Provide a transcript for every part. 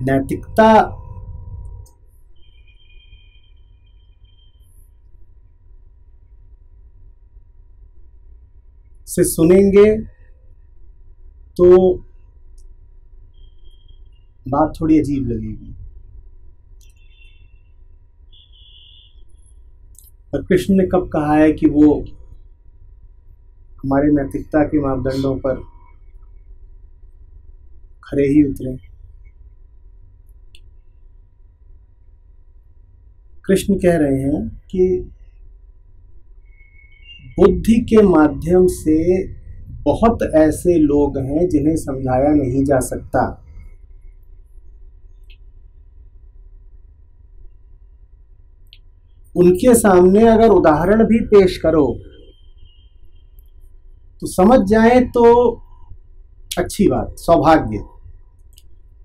नैतिकता से सुनेंगे तो बात थोड़ी अजीब लगेगी। और कृष्ण ने कब कहा है कि वो हमारे नैतिकता के मापदंडों पर खरे ही उतरे? कृष्ण कह रहे हैं कि बुद्धि के माध्यम से बहुत ऐसे लोग हैं जिन्हें समझाया नहीं जा सकता। उनके सामने अगर उदाहरण भी पेश करो तो समझ जाए तो अच्छी बात, सौभाग्य।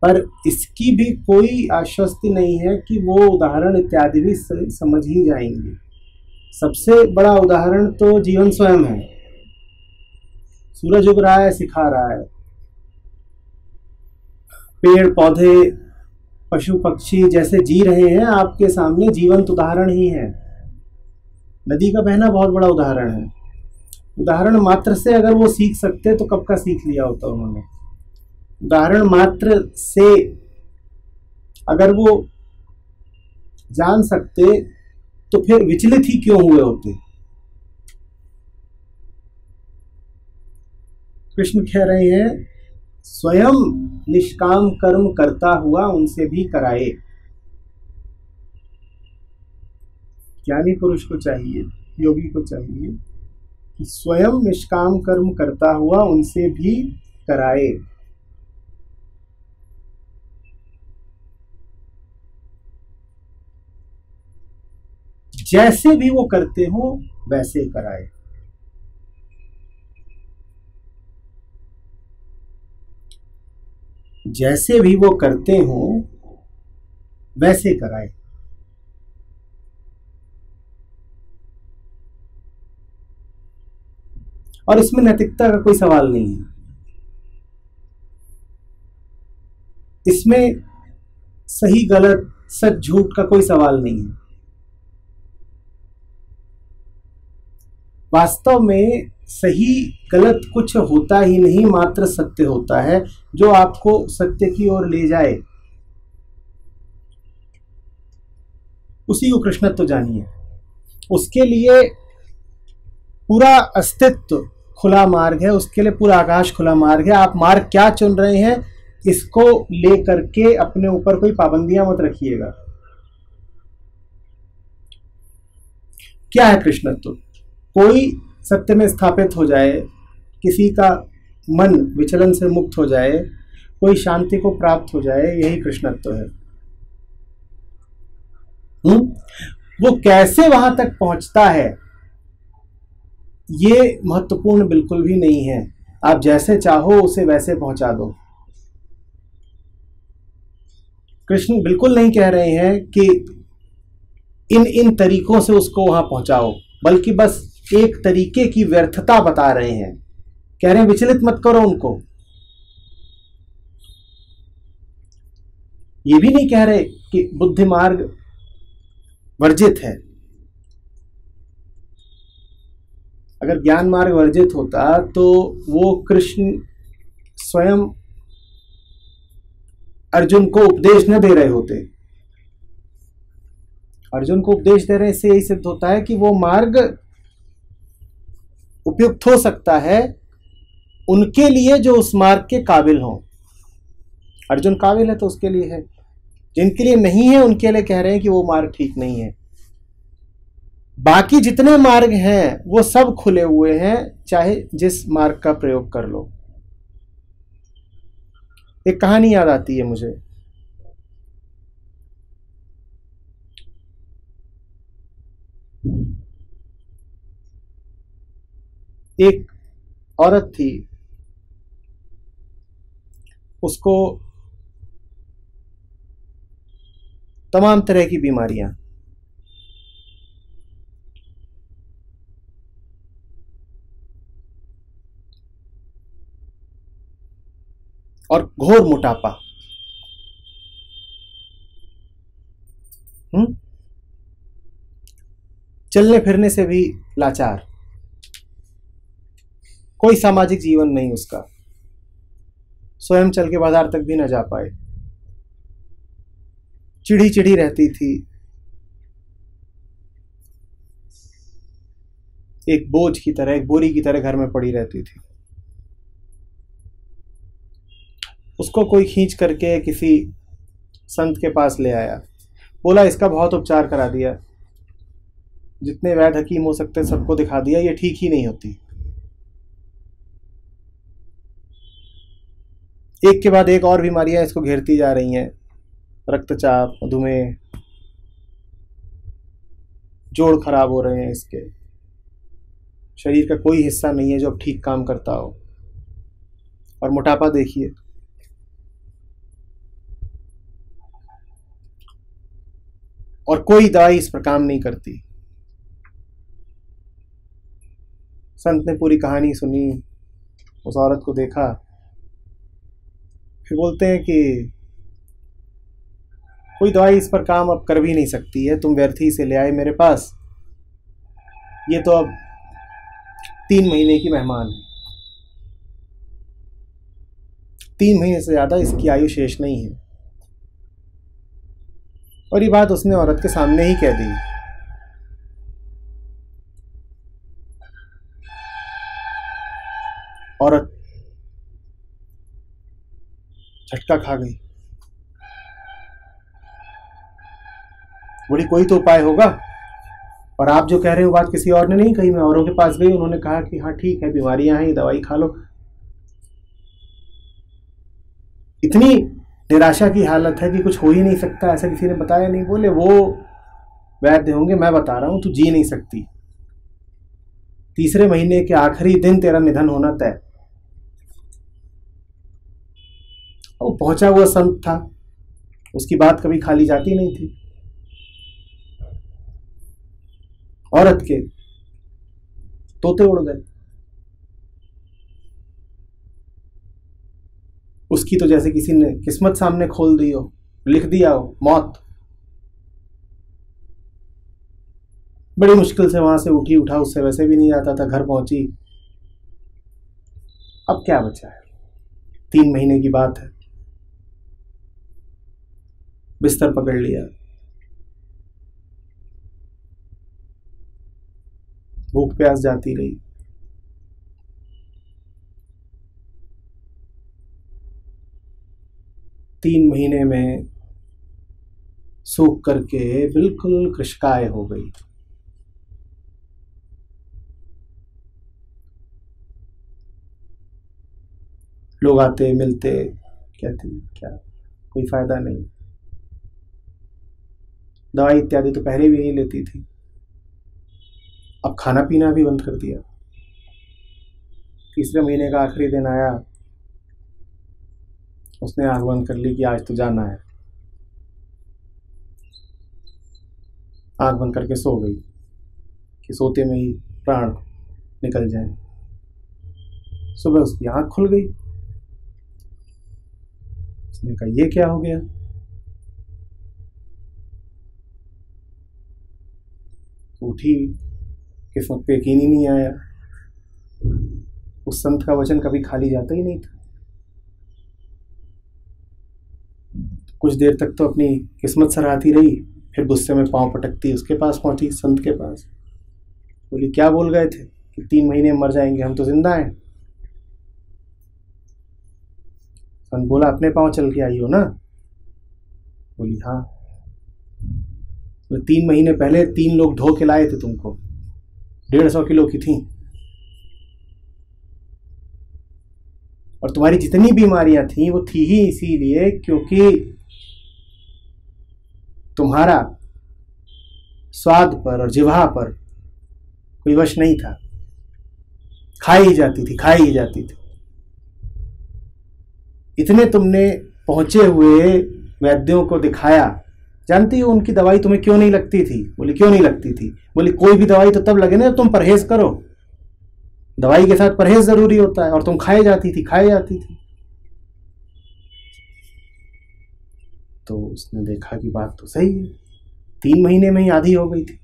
पर इसकी भी कोई आश्वस्ति नहीं है कि वो उदाहरण इत्यादि भी समझ ही जाएंगे। सबसे बड़ा उदाहरण तो जीवन स्वयं है। सूरज उग रहा है, सिखा रहा है। पेड़ पौधे पशु पक्षी जैसे जी रहे हैं आपके सामने, जीवंत उदाहरण ही है। नदी का बहना बहुत बड़ा उदाहरण है। उदाहरण मात्र से अगर वो सीख सकते तो कब का सीख लिया होता उन्होंने। उदाहरण मात्र से अगर वो जान सकते तो फिर विचलित ही क्यों हुए होते। कृष्ण कह रहे हैं स्वयं निष्काम कर्म करता हुआ उनसे भी कराए। ज्ञानी पुरुष को चाहिए, योगी को चाहिए कि स्वयं निष्काम कर्म करता हुआ उनसे भी कराए। जैसे भी वो करते हो वैसे कराए। जैसे भी वो करते हो वैसे कराए। और इसमें नैतिकता का कोई सवाल नहीं है। इसमें सही गलत सच झूठ का कोई सवाल नहीं है। वास्तव में सही गलत कुछ होता ही नहीं, मात्र सत्य होता है जो आपको सत्य की ओर ले जाए। उसी को कृष्णत्व जानिए। उसके लिए पूरा अस्तित्व खुला मार्ग है, उसके लिए पूरा आकाश खुला मार्ग है। आप मार्ग क्या चुन रहे हैं इसको लेकर के अपने ऊपर कोई पाबंदियां मत रखिएगा। क्या है कृष्णत्व? कोई सत्य में स्थापित हो जाए, किसी का मन विचलन से मुक्त हो जाए, कोई शांति को प्राप्त हो जाए, यही कृष्णत्व है। वो कैसे वहां तक पहुंचता है ये महत्वपूर्ण बिल्कुल भी नहीं है। आप जैसे चाहो उसे वैसे पहुंचा दो। कृष्ण बिल्कुल नहीं कह रहे हैं कि इन इन तरीकों से उसको वहां पहुंचाओ, बल्कि बस एक तरीके की व्यर्थता बता रहे हैं। कह रहे हैं विचलित मत करो उनको। ये भी नहीं कह रहे कि बुद्धि मार्ग वर्जित है। अगर ज्ञान मार्ग वर्जित होता तो वो कृष्ण स्वयं अर्जुन को उपदेश न दे रहे होते। अर्जुन को उपदेश दे रहे हैं, इससे यही सिद्ध होता है कि वो मार्ग उपयुक्त हो सकता है उनके लिए जो उस मार्ग के काबिल हों। अर्जुन काबिल है तो उसके लिए है, जिनके लिए नहीं है उनके लिए कह रहे हैं कि वो मार्ग ठीक नहीं है। बाकी जितने मार्ग हैं वो सब खुले हुए हैं, चाहे जिस मार्ग का प्रयोग कर लो। एक कहानी याद आती है मुझे। एक औरत थी, उसको तमाम तरह की बीमारियां, और घोर मोटापा। चलने फिरने से भी लाचार, कोई सामाजिक जीवन नहीं उसका, स्वयं चल के बाजार तक भी न जा पाए, चिड़ी चिड़ी रहती थी, एक बोझ की तरह, एक बोरी की तरह घर में पड़ी रहती थी। उसको कोई खींच करके किसी संत के पास ले आया, बोला इसका बहुत उपचार करा दिया, जितने वैद्य हकीम हो सकते सबको दिखा दिया, ये ठीक ही नहीं होती। एक के बाद एक और बीमारियां इसको घेरती जा रही हैं, रक्तचाप, मधुमेह, जोड़ खराब हो रहे हैं इसके, शरीर का कोई हिस्सा नहीं है जो अब ठीक काम करता हो, और मोटापा देखिए। और कोई दवाई इस पर काम नहीं करती। संत ने पूरी कहानी सुनी, उस औरत को देखा, फिर बोलते हैं कि कोई दवाई इस पर काम अब कर भी नहीं सकती है, तुम व्यर्थ ही से ले आए मेरे पास, ये तो अब 3 महीने की मेहमान है, 3 महीने से ज्यादा इसकी आयु शेष नहीं है। और ये बात उसने औरत के सामने ही कह दी। औरत झटका खा गई, बोली कोई तो उपाय होगा, और आप जो कह रहे हो बात किसी और ने नहीं कही, मैं औरों के पास गई, उन्होंने कहा कि हाँ ठीक है, बीमारियां हैं, दवाई खा लो। इतनी निराशा की हालत है कि कुछ हो ही नहीं सकता, ऐसा किसी ने बताया नहीं। बोले वो वैद्य होंगे, मैं बता रहा हूं, तू जी नहीं सकती, 3रे महीने के आखिरी दिन तेरा निधन होना तय। वो पहुंचा हुआ संत था, उसकी बात कभी खाली जाती नहीं थी। औरत के तोते उड़ गए, उसकी तो जैसे किसी ने किस्मत सामने खोल दी हो, लिख दिया हो मौत। बड़ी मुश्किल से वहां से उठा, उससे वैसे भी नहीं आता था, घर पहुंची। अब क्या बचा है, 3 महीने की बात है, बिस्तर पकड़ लिया, भूख प्यास जाती रही। तीन महीने में सूख करके बिल्कुल कृशकाय हो गई। लोग आते मिलते, कहते क्या कोई फायदा नहीं, दवाई इत्यादि तो पहले भी नहीं लेती थी, अब खाना पीना भी बंद कर दिया। 3रे महीने का आखिरी दिन आया, उसने आंख बंद कर ली कि आज तो जाना है, आंख बंद करके सो गई कि सोते में ही प्राण निकल जाए। सुबह उसकी आंख खुल गई, उसने कहा ये क्या हो गया। उठी, किस्मत पे यकीन ही नहीं आया, उस संत का वचन कभी खाली जाता ही नहीं था। कुछ देर तक तो अपनी किस्मत सराहती रही, फिर गुस्से में पांव पटकती उसके पास पहुंची, संत के पास। बोली क्या बोल गए थे कि 3 महीने मर जाएंगे, हम तो जिंदा हैं। संत बोला अपने पांव चल के आई हो ना। बोली हाँ। बोले 3 महीने पहले 3 लोग ढो के लाए थे तुमको, 150 किलो की थी, और तुम्हारी जितनी बीमारियां थी वो थी ही इसीलिए क्योंकि तुम्हारा स्वाद पर और जिह्वा पर कोई वश नहीं था, खाई ही जाती थी, खाई ही जाती थी। इतने तुमने पहुंचे हुए वैद्यों को दिखाया, जानती हो उनकी दवाई तुम्हें क्यों नहीं लगती थी। बोली क्यों नहीं लगती थी। बोली कोई भी दवाई तो तब लगे ना जब तुम परहेज करो, दवाई के साथ परहेज जरूरी होता है, और तुम खाए जाती थी, खाए जाती थी। तो उसने देखा कि बात तो सही है, 3 महीने में ही आधी हो गई थी।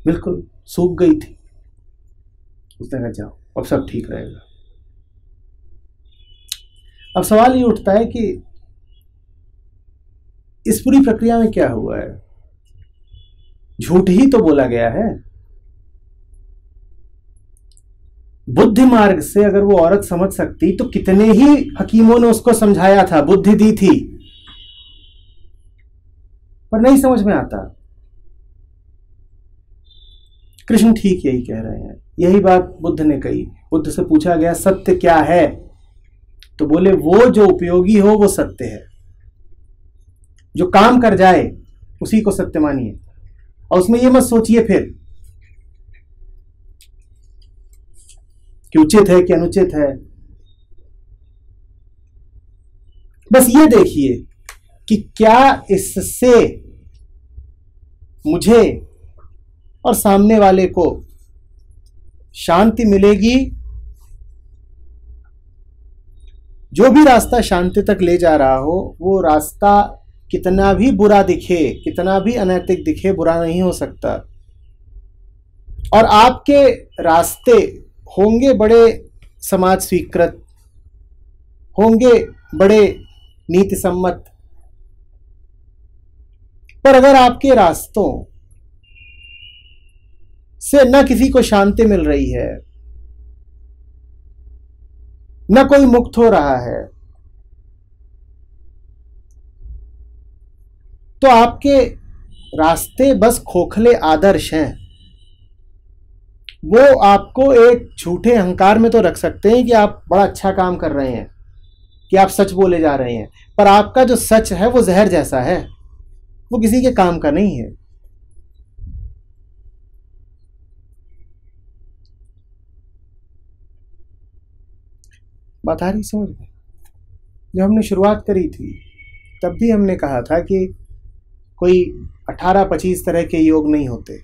बिल्कुल सूख गई थी। उसने कहा जाओ अब सब ठीक रहेगा। अब सवाल ये उठता है कि इस पूरी प्रक्रिया में क्या हुआ है? झूठ ही तो बोला गया है। बुद्धि मार्ग से अगर वो औरत समझ सकती तो कितने ही हकीमों ने उसको समझाया था, बुद्धि दी थी, पर नहीं समझ में आता। कृष्ण ठीक यही कह रहे हैं, यही बात बुद्ध ने कही। बुद्ध से पूछा गया सत्य क्या है, तो बोले वो जो उपयोगी हो वो सत्य है, जो काम कर जाए उसी को सत्य मानिए, और उसमें ये मत सोचिए फिर कि उचित है कि अनुचित है। बस ये देखिए कि क्या इससे मुझे और सामने वाले को शांति मिलेगी। जो भी रास्ता शांति तक ले जा रहा हो वो रास्ता कितना भी बुरा दिखे, कितना भी अनैतिक दिखे, बुरा नहीं हो सकता। और आपके रास्ते होंगे बड़े समाज स्वीकृत, होंगे बड़े नीति सम्मत, पर अगर आपके रास्तों से न किसी को शांति मिल रही है, न कोई मुक्त हो रहा है, तो आपके रास्ते बस खोखले आदर्श हैं। वो आपको एक झूठे अहंकार में तो रख सकते हैं कि आप बड़ा अच्छा काम कर रहे हैं, कि आप सच बोले जा रहे हैं, पर आपका जो सच है वो जहर जैसा है, वो किसी के काम का नहीं है। बात आ रही समझ में? जब हमने शुरुआत करी थी तब भी हमने कहा था कि कोई 18-25 तरह के योग नहीं होते,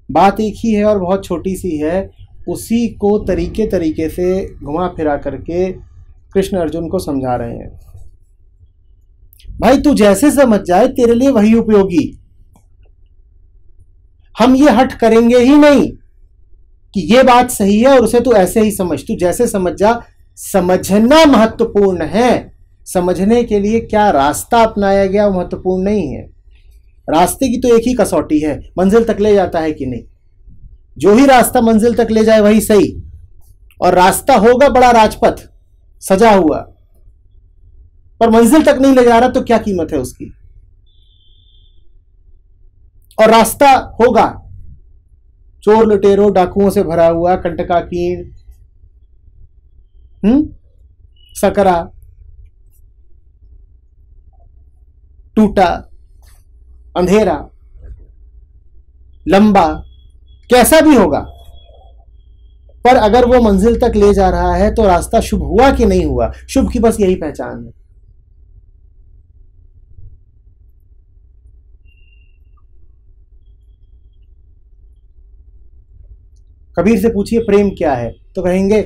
बात एक ही है और बहुत छोटी सी है। उसी को तरीके तरीके से घुमा फिरा करके कृष्ण अर्जुन को समझा रहे हैं। भाई तू जैसे समझ जाए तेरे लिए वही उपयोगी। हम ये हट करेंगे ही नहीं कि ये बात सही है और उसे तू ऐसे ही समझ, तू जैसे समझ जा। समझना महत्वपूर्ण है, समझने के लिए क्या रास्ता अपनाया गया वो महत्वपूर्ण नहीं है। रास्ते की तो एक ही कसौटी है, मंजिल तक ले जाता है कि नहीं। जो ही रास्ता मंजिल तक ले जाए वही सही, और रास्ता होगा बड़ा राजपथ सजा हुआ, पर मंजिल तक नहीं ले जा रहा तो क्या कीमत है उसकी। और रास्ता होगा चोर लुटेरों डाकुओं से भरा हुआ, कंटकाकीर्ण, सकरा, टूटा, अंधेरा, लंबा, कैसा भी होगा, पर अगर वो मंजिल तक ले जा रहा है तो रास्ता शुभ हुआ कि नहीं हुआ। शुभ की बस यही पहचान है। कबीर से पूछिए प्रेम क्या है, तो कहेंगे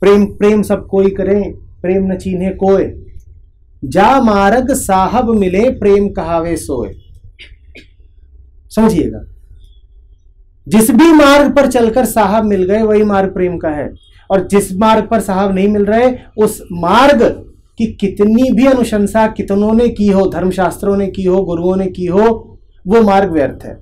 प्रेम प्रेम सब कोई करे, प्रेम न चीन्हे कोय, जा मार्ग साहब मिले, प्रेम कहावे सोए। समझिएगा, जिस भी मार्ग पर चलकर साहब मिल गए वही मार्ग प्रेम का है, और जिस मार्ग पर साहब नहीं मिल रहे उस मार्ग की कितनी भी अनुशंसा कितनों ने की हो, धर्मशास्त्रों ने की हो, गुरुओं ने की हो, वो मार्ग व्यर्थ है।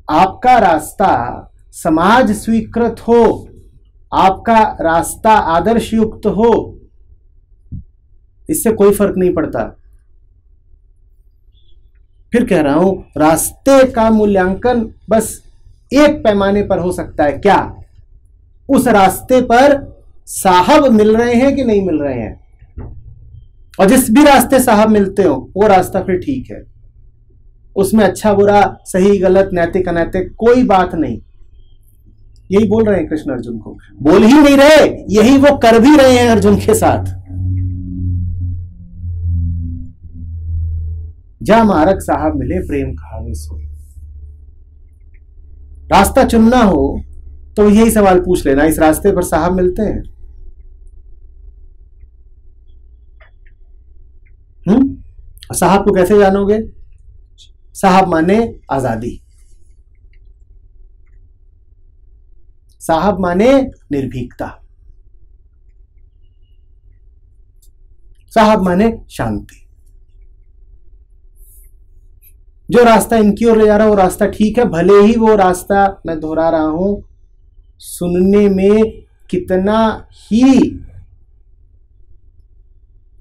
आपका रास्ता समाज स्वीकृत हो, आपका रास्ता आदर्श युक्त हो, इससे कोई फर्क नहीं पड़ता। फिर कह रहा हूं, रास्ते का मूल्यांकन बस एक पैमाने पर हो सकता है, क्या उस रास्ते पर साहब मिल रहे हैं कि नहीं मिल रहे हैं। और जिस भी रास्ते साहब मिलते हो वो रास्ता फिर ठीक है, उसमें अच्छा बुरा, सही गलत, नैतिक अनैतिक कोई बात नहीं। यही बोल रहे हैं कृष्ण अर्जुन को, बोल ही नहीं रहे, यही वो कर भी रहे हैं अर्जुन के साथ। जा मार्ग साहब मिले, प्रेम कहावे सोए। रास्ता चुनना हो तो यही सवाल पूछ लेना, इस रास्ते पर साहब मिलते हैं? साहब को कैसे जानोगे? साहब माने आजादी, साहब माने निर्भीकता, साहब माने शांति। जो रास्ता इनकी ओर ले जा रहा है वो रास्ता ठीक है, भले ही वो रास्ता, मैं दोहरा रहा हूं, सुनने में कितना ही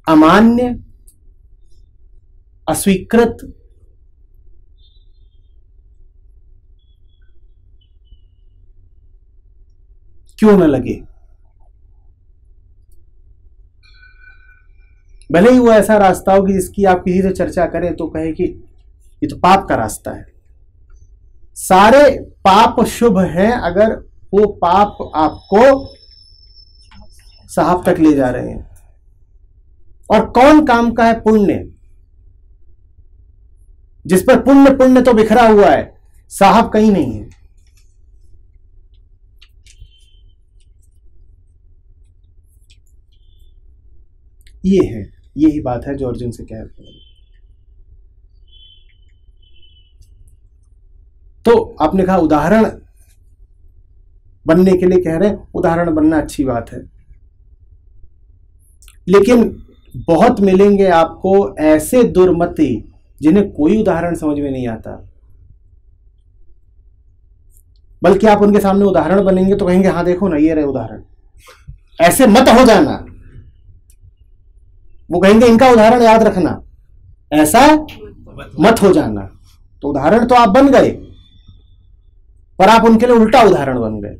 अमान्य, अस्वीकृत, क्यों न लगे, भले ही वो ऐसा रास्ता हो कि जिसकी आप किसी से चर्चा करें तो कहे कि ये तो पाप का रास्ता है। सारे पाप शुभ हैं अगर वो पाप आपको साहब तक ले जा रहे हैं। और कौन काम का है? पुण्य, जिस पर पुण्य पुण्य तो बिखरा हुआ है, साहब कहीं नहीं है। ये है, यही बात है जो अर्जुन से कह रहे हैं। तो आपने कहा उदाहरण बनने के लिए कह रहे हैं, उदाहरण बनना अच्छी बात है, लेकिन बहुत मिलेंगे आपको ऐसे दुर्मति जिन्हें कोई उदाहरण समझ में नहीं आता, बल्कि आप उनके सामने उदाहरण बनेंगे तो कहेंगे हाँ देखो ना ये रहे उदाहरण, ऐसे मत हो जाना। वो कहेंगे इनका उदाहरण याद रखना, ऐसा मत हो जाना। तो उदाहरण तो आप बन गए, पर आप उनके लिए उल्टा उदाहरण बन गए।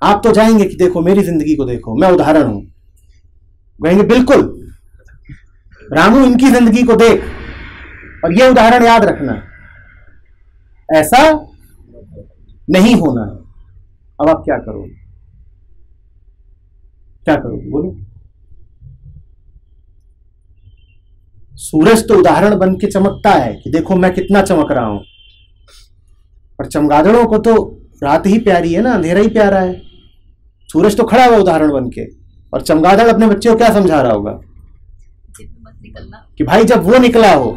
आप तो जाएंगे कि देखो मेरी जिंदगी को देखो, मैं उदाहरण हूं, कहेंगे बिल्कुल रामू इनकी जिंदगी को देख और ये उदाहरण याद रखना, ऐसा नहीं होना। अब आप क्या करोगे? क्या करोगे बोलो? सूरज तो उदाहरण बन के चमकता है कि देखो मैं कितना चमक रहा हूं, पर चमगादड़ों को तो रात ही प्यारी है ना, अंधेरा ही प्यारा है। सूरज तो खड़ा हुआ उदाहरण बन के, और चमगादड़ अपने बच्चे को क्या समझा रहा होगा मत निकलना, कि भाई जब वो निकला हो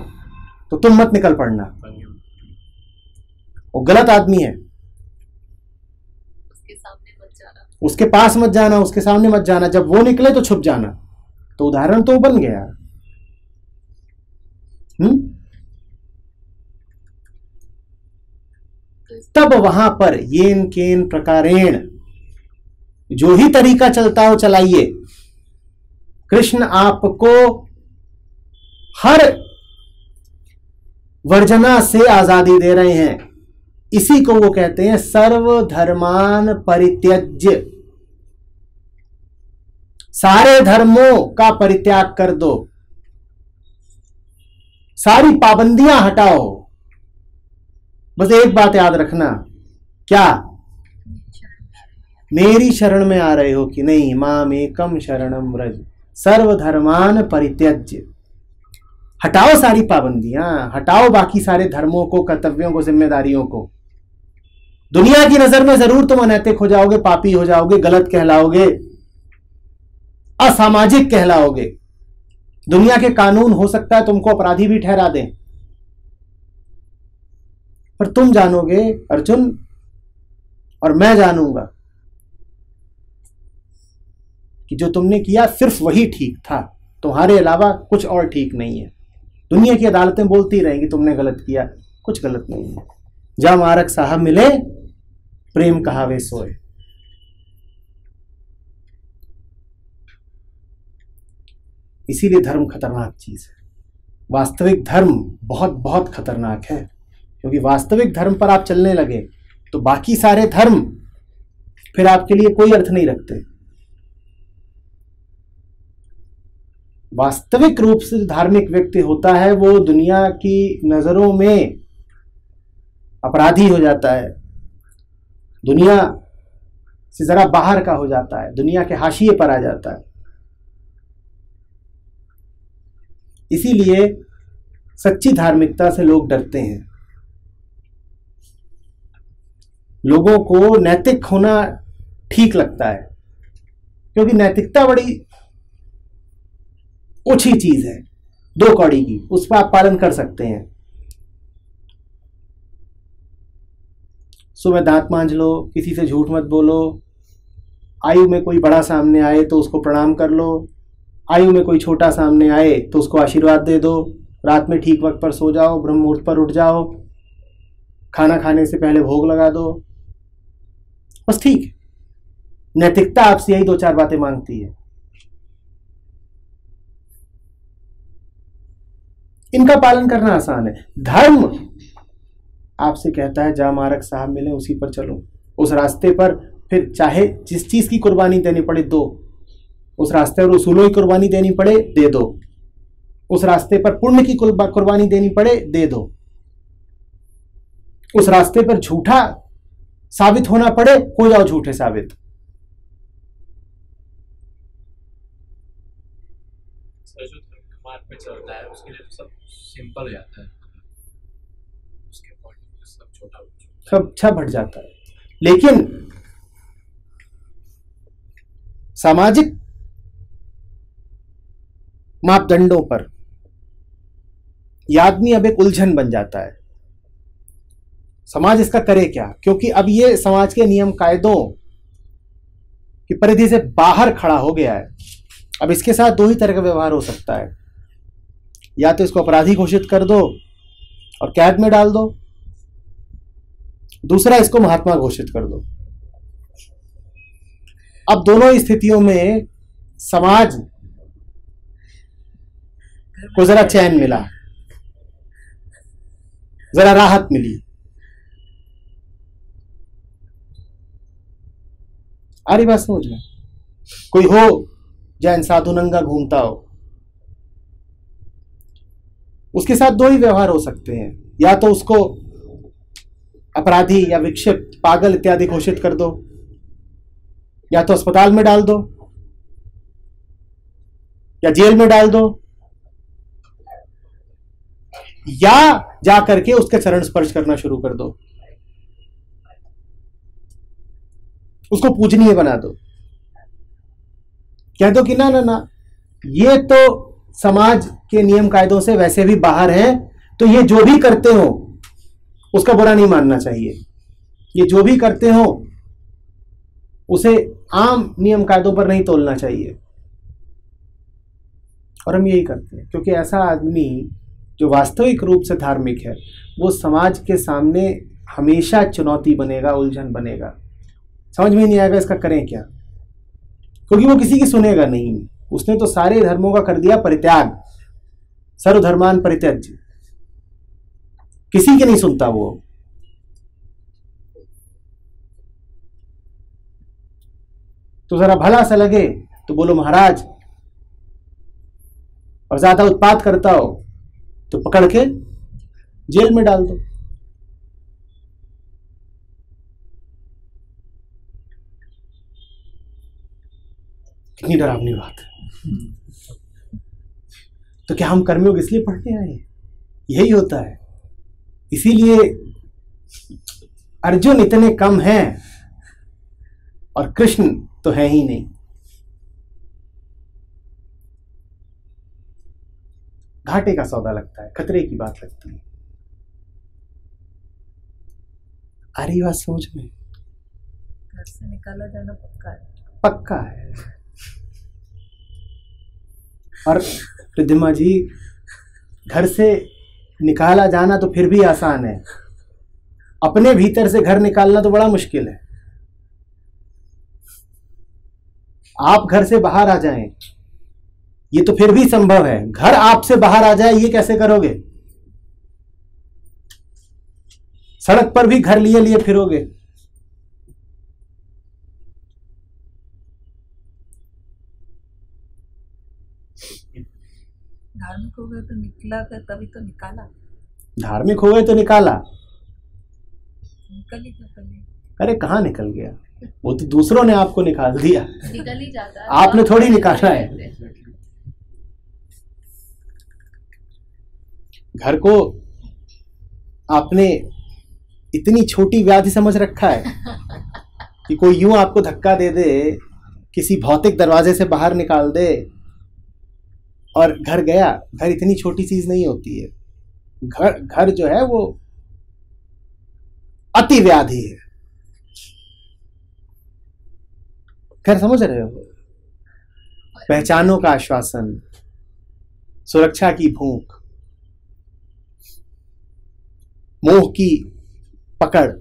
तो तुम मत निकल पड़ना, वो गलत आदमी है, उसके सामने मत जाना, उसके पास मत जाना, उसके सामने मत जाना, जब वो निकले तो छुप जाना। तो उदाहरण तो बन गया। तब वहां पर येन केन प्रकारेण, जो ही तरीका चलता हो चलाइए, कृष्ण आपको हर वर्जना से आजादी दे रहे हैं। इसी को वो कहते हैं सर्वधर्मान परित्यज्य, सारे धर्मों का परित्याग कर दो, सारी पाबंदियां हटाओ। बस एक बात याद रखना, क्या? मेरी शरण में आ रहे हो कि नहीं? मामेकम शरणम व्रज, सर्वधर्मान परित्यज्य, हटाओ सारी पाबंदियां, हटाओ बाकी सारे धर्मों को, कर्तव्यों को, जिम्मेदारियों को। दुनिया की नजर में जरूर तुम अनैतिक हो जाओगे, पापी हो जाओगे, गलत कहलाओगे, असामाजिक कहलाओगे, दुनिया के कानून हो सकता है तुमको अपराधी भी ठहरा दें, पर तुम जानोगे अर्जुन, और मैं जानूंगा कि जो तुमने किया सिर्फ वही ठीक था, तुम्हारे अलावा कुछ और ठीक नहीं है। दुनिया की अदालतें बोलती रहेंगी तुमने गलत किया, कुछ गलत नहीं है। जा मारक साहब मिले, प्रेम कहावे सोए। इसीलिए धर्म खतरनाक चीज है। वास्तविक धर्म बहुत बहुत खतरनाक है, क्योंकि वास्तविक धर्म पर आप चलने लगे तो बाकी सारे धर्म फिर आपके लिए कोई अर्थ नहीं रखते। वास्तविक रूप से धार्मिक व्यक्ति होता है वो दुनिया की नजरों में अपराधी हो जाता है, दुनिया से जरा बाहर का हो जाता है, दुनिया के हाशिए पर आ जाता है। इसीलिए सच्ची धार्मिकता से लोग डरते हैं। लोगों को नैतिक होना ठीक लगता है, क्योंकि नैतिकता बड़ी ओछी चीज है, 2 कौड़ी की, उसका आप पालन कर सकते हैं। सुबह दांत मांज लो, किसी से झूठ मत बोलो, आयु में कोई बड़ा सामने आए तो उसको प्रणाम कर लो, आयु में कोई छोटा सामने आए तो उसको आशीर्वाद दे दो, रात में ठीक वक्त पर सो जाओ, ब्रह्म मुहूर्त पर उठ जाओ, खाना खाने से पहले भोग लगा दो, बस ठीक है। नैतिकता आपसे यही 2-4 बातें मांगती है। इनका पालन करना आसान है। धर्म आपसे कहता है जा मार्ग साहब मिले उसी पर चलो, उस रास्ते पर फिर चाहे जिस चीज की कुर्बानी देनी पड़े दो, उस रास्ते पर उसूलों की कुर्बानी देनी पड़े दे दो, उस रास्ते पर पुण्य की कुर्बानी देनी पड़े दे दो, उस रास्ते पर झूठा साबित होना पड़े हो जाओ झूठे साबित। जो मार्ग पे चलता है उसके लिए सब सिंपल हो जाता है, उसके पॉइंट सब छोटा सब छप हट जाता है। लेकिन सामाजिक मापदंडों पर यह आदमी अब एक उलझन बन जाता है। समाज इसका करे क्या, क्योंकि अब ये समाज के नियम कायदों की परिधि से बाहर खड़ा हो गया है। अब इसके साथ 2 ही तरह का व्यवहार हो सकता है, या तो इसको अपराधी घोषित कर दो और कैद में डाल दो, दूसरा इसको महात्मा घोषित कर दो। अब दोनों स्थितियों में समाज को जरा चैन मिला, जरा राहत मिली। आ रही बात समझ में? कोई हो जैन साधु नंगा घूमता हो, उसके साथ 2 ही व्यवहार हो सकते हैं, या तो उसको अपराधी या विक्षिप्त पागल इत्यादि घोषित कर दो, या तो अस्पताल में डाल दो, या जेल में डाल दो, या जा करके उसके चरण स्पर्श करना शुरू कर दो, उसको पूजनीय बना दो, कह दो कि ना ना ना ये तो समाज के नियम कायदों से वैसे भी बाहर है, तो ये जो भी करते हो उसका बुरा नहीं मानना चाहिए, ये जो भी करते हो उसे आम नियम कायदों पर नहीं तोलना चाहिए। और हम यही करते हैं, क्योंकि ऐसा आदमी जो वास्तविक रूप से धार्मिक है वो समाज के सामने हमेशा चुनौती बनेगा, उलझन बनेगा। समझ में नहीं आएगा इसका करें क्या, क्योंकि वो किसी की सुनेगा नहीं। उसने तो सारे धर्मों का कर दिया परित्याग, सर्वधर्मान परित्यज्य, किसी की नहीं सुनता वो। तो जरा भला सा लगे तो बोलो महाराज, और ज्यादा उत्पात करता हो तो पकड़ के जेल में डाल दो। कितनी डरावनी बात है। तो क्या हम कर्मयोग इसलिए पढ़ने आए? यही होता है। इसीलिए अर्जुन इतने कम हैं और कृष्ण तो है ही नहीं। घाटे का सौदा लगता है, खतरे की बात लगती है। आ रही बात समझ में? घर से निकाला जाना पक्का है। पक्का है। और रिद्धिमा जी, घर से निकाला जाना तो फिर भी आसान है, अपने भीतर से घर निकालना तो बड़ा मुश्किल है। आप घर से बाहर आ जाएं ये तो फिर भी संभव है, घर आपसे बाहर आ जाए ये कैसे करोगे? सड़क पर भी घर लिए लिए फिरोगे। धार्मिक हो गए तो निकला कर, तभी तो निकाला। धार्मिक हो गए तो निकाला, निकल ही जाता है। अरे कहाँ निकल गया, वो तो दूसरों ने आपको निकाल दिया, निकल ही जाता है। आपने थोड़ी निकाला है। घर को आपने इतनी छोटी व्याधि समझ रखा है कि कोई यूं आपको धक्का दे दे किसी भौतिक दरवाजे से बाहर निकाल दे और घर गया। घर इतनी छोटी चीज नहीं होती है। घर जो है वो अति व्याधि है। घर समझ रहे हो? पहचानों का आश्वासन, सुरक्षा की भूख, मोह की पकड़,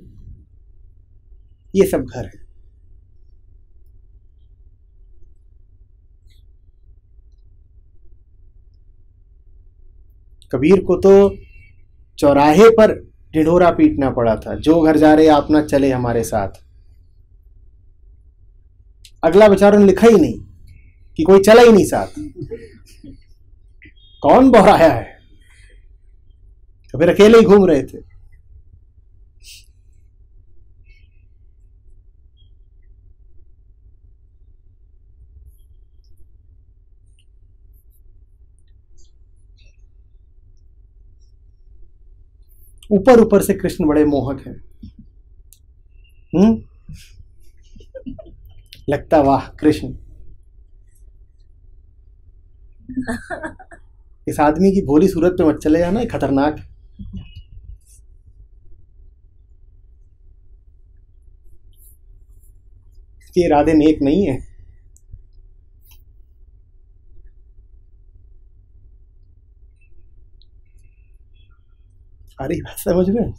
ये सब घर है। कबीर को तो चौराहे पर ढिढोरा पीटना पड़ा था, जो घर जा रहे आप ना चले हमारे साथ। अगला बेचारों ने लिखा ही नहीं कि कोई चला ही नहीं साथ। कौन बहराया है? तो फिर अकेले ही घूम रहे थे। ऊपर ऊपर से कृष्ण बड़े मोहक हैं। लगता वाह कृष्ण, इस आदमी की भोली सूरत पे मत चले जाना, खतरनाक। इसके इरादे नेक नहीं है। अरे बात समझ में?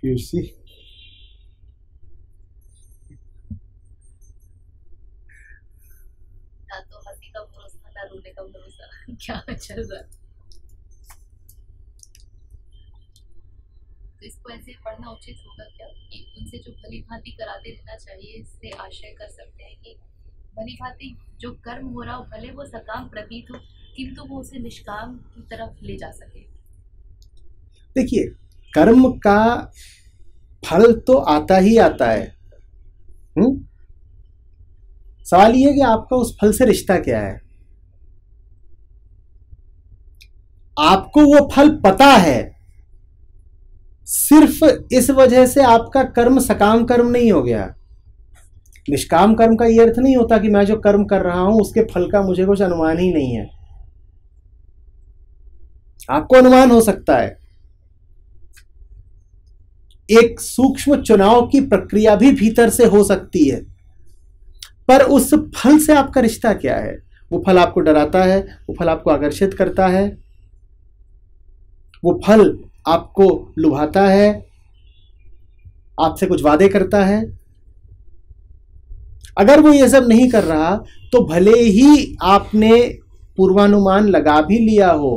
पीयूष जी, ना तो हंसी का भरोसा ना रोने का भरोसा, क्या चल रहा है। तो इसको ऐसे पढ़ना उचित होगा क्या कि उनसे जो भली भांति कराते रहना चाहिए, इससे आशय कर सकते हैं कि भली भांति जो कर्म हो रहा हो भले वो सकाम प्रतीत हो, किंतु वो उसे निष्काम की तरफ ले जा सके। देखिए, कर्म का फल तो आता ही आता है। सवाल ये है कि आपका उस फल से रिश्ता क्या है। आपको वो फल पता है, सिर्फ इस वजह से आपका कर्म सकाम कर्म नहीं हो गया। निष्काम कर्म का यह अर्थ नहीं होता कि मैं जो कर्म कर रहा हूं उसके फल का मुझे कुछ अनुमान ही नहीं है। आपको अनुमान हो सकता है, एक सूक्ष्म चुनाव की प्रक्रिया भी भीतर से हो सकती है, पर उस फल से आपका रिश्ता क्या है? वो फल आपको डराता है, वो फल आपको आकर्षित करता है, वो फल आपको लुभाता है, आपसे कुछ वादे करता है। अगर वो ये सब नहीं कर रहा तो भले ही आपने पूर्वानुमान लगा भी लिया हो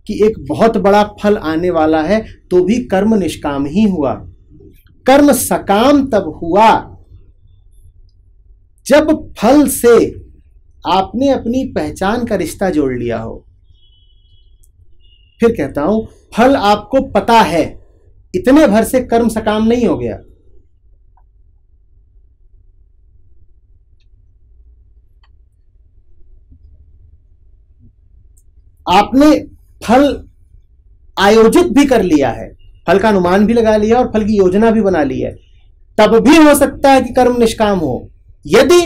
कि एक बहुत बड़ा फल आने वाला है, तो भी कर्म निष्काम ही हुआ। कर्म सकाम तब हुआ जब फल से आपने अपनी पहचान का रिश्ता जोड़ लिया हो। फिर कहता हूं, फल आपको पता है, इतने भर से कर्म सकाम नहीं हो गया। आपने फल आयोजित भी कर लिया है, फल का अनुमान भी लगा लिया और फल की योजना भी बना ली है, तब भी हो सकता है कि कर्म निष्काम हो, यदि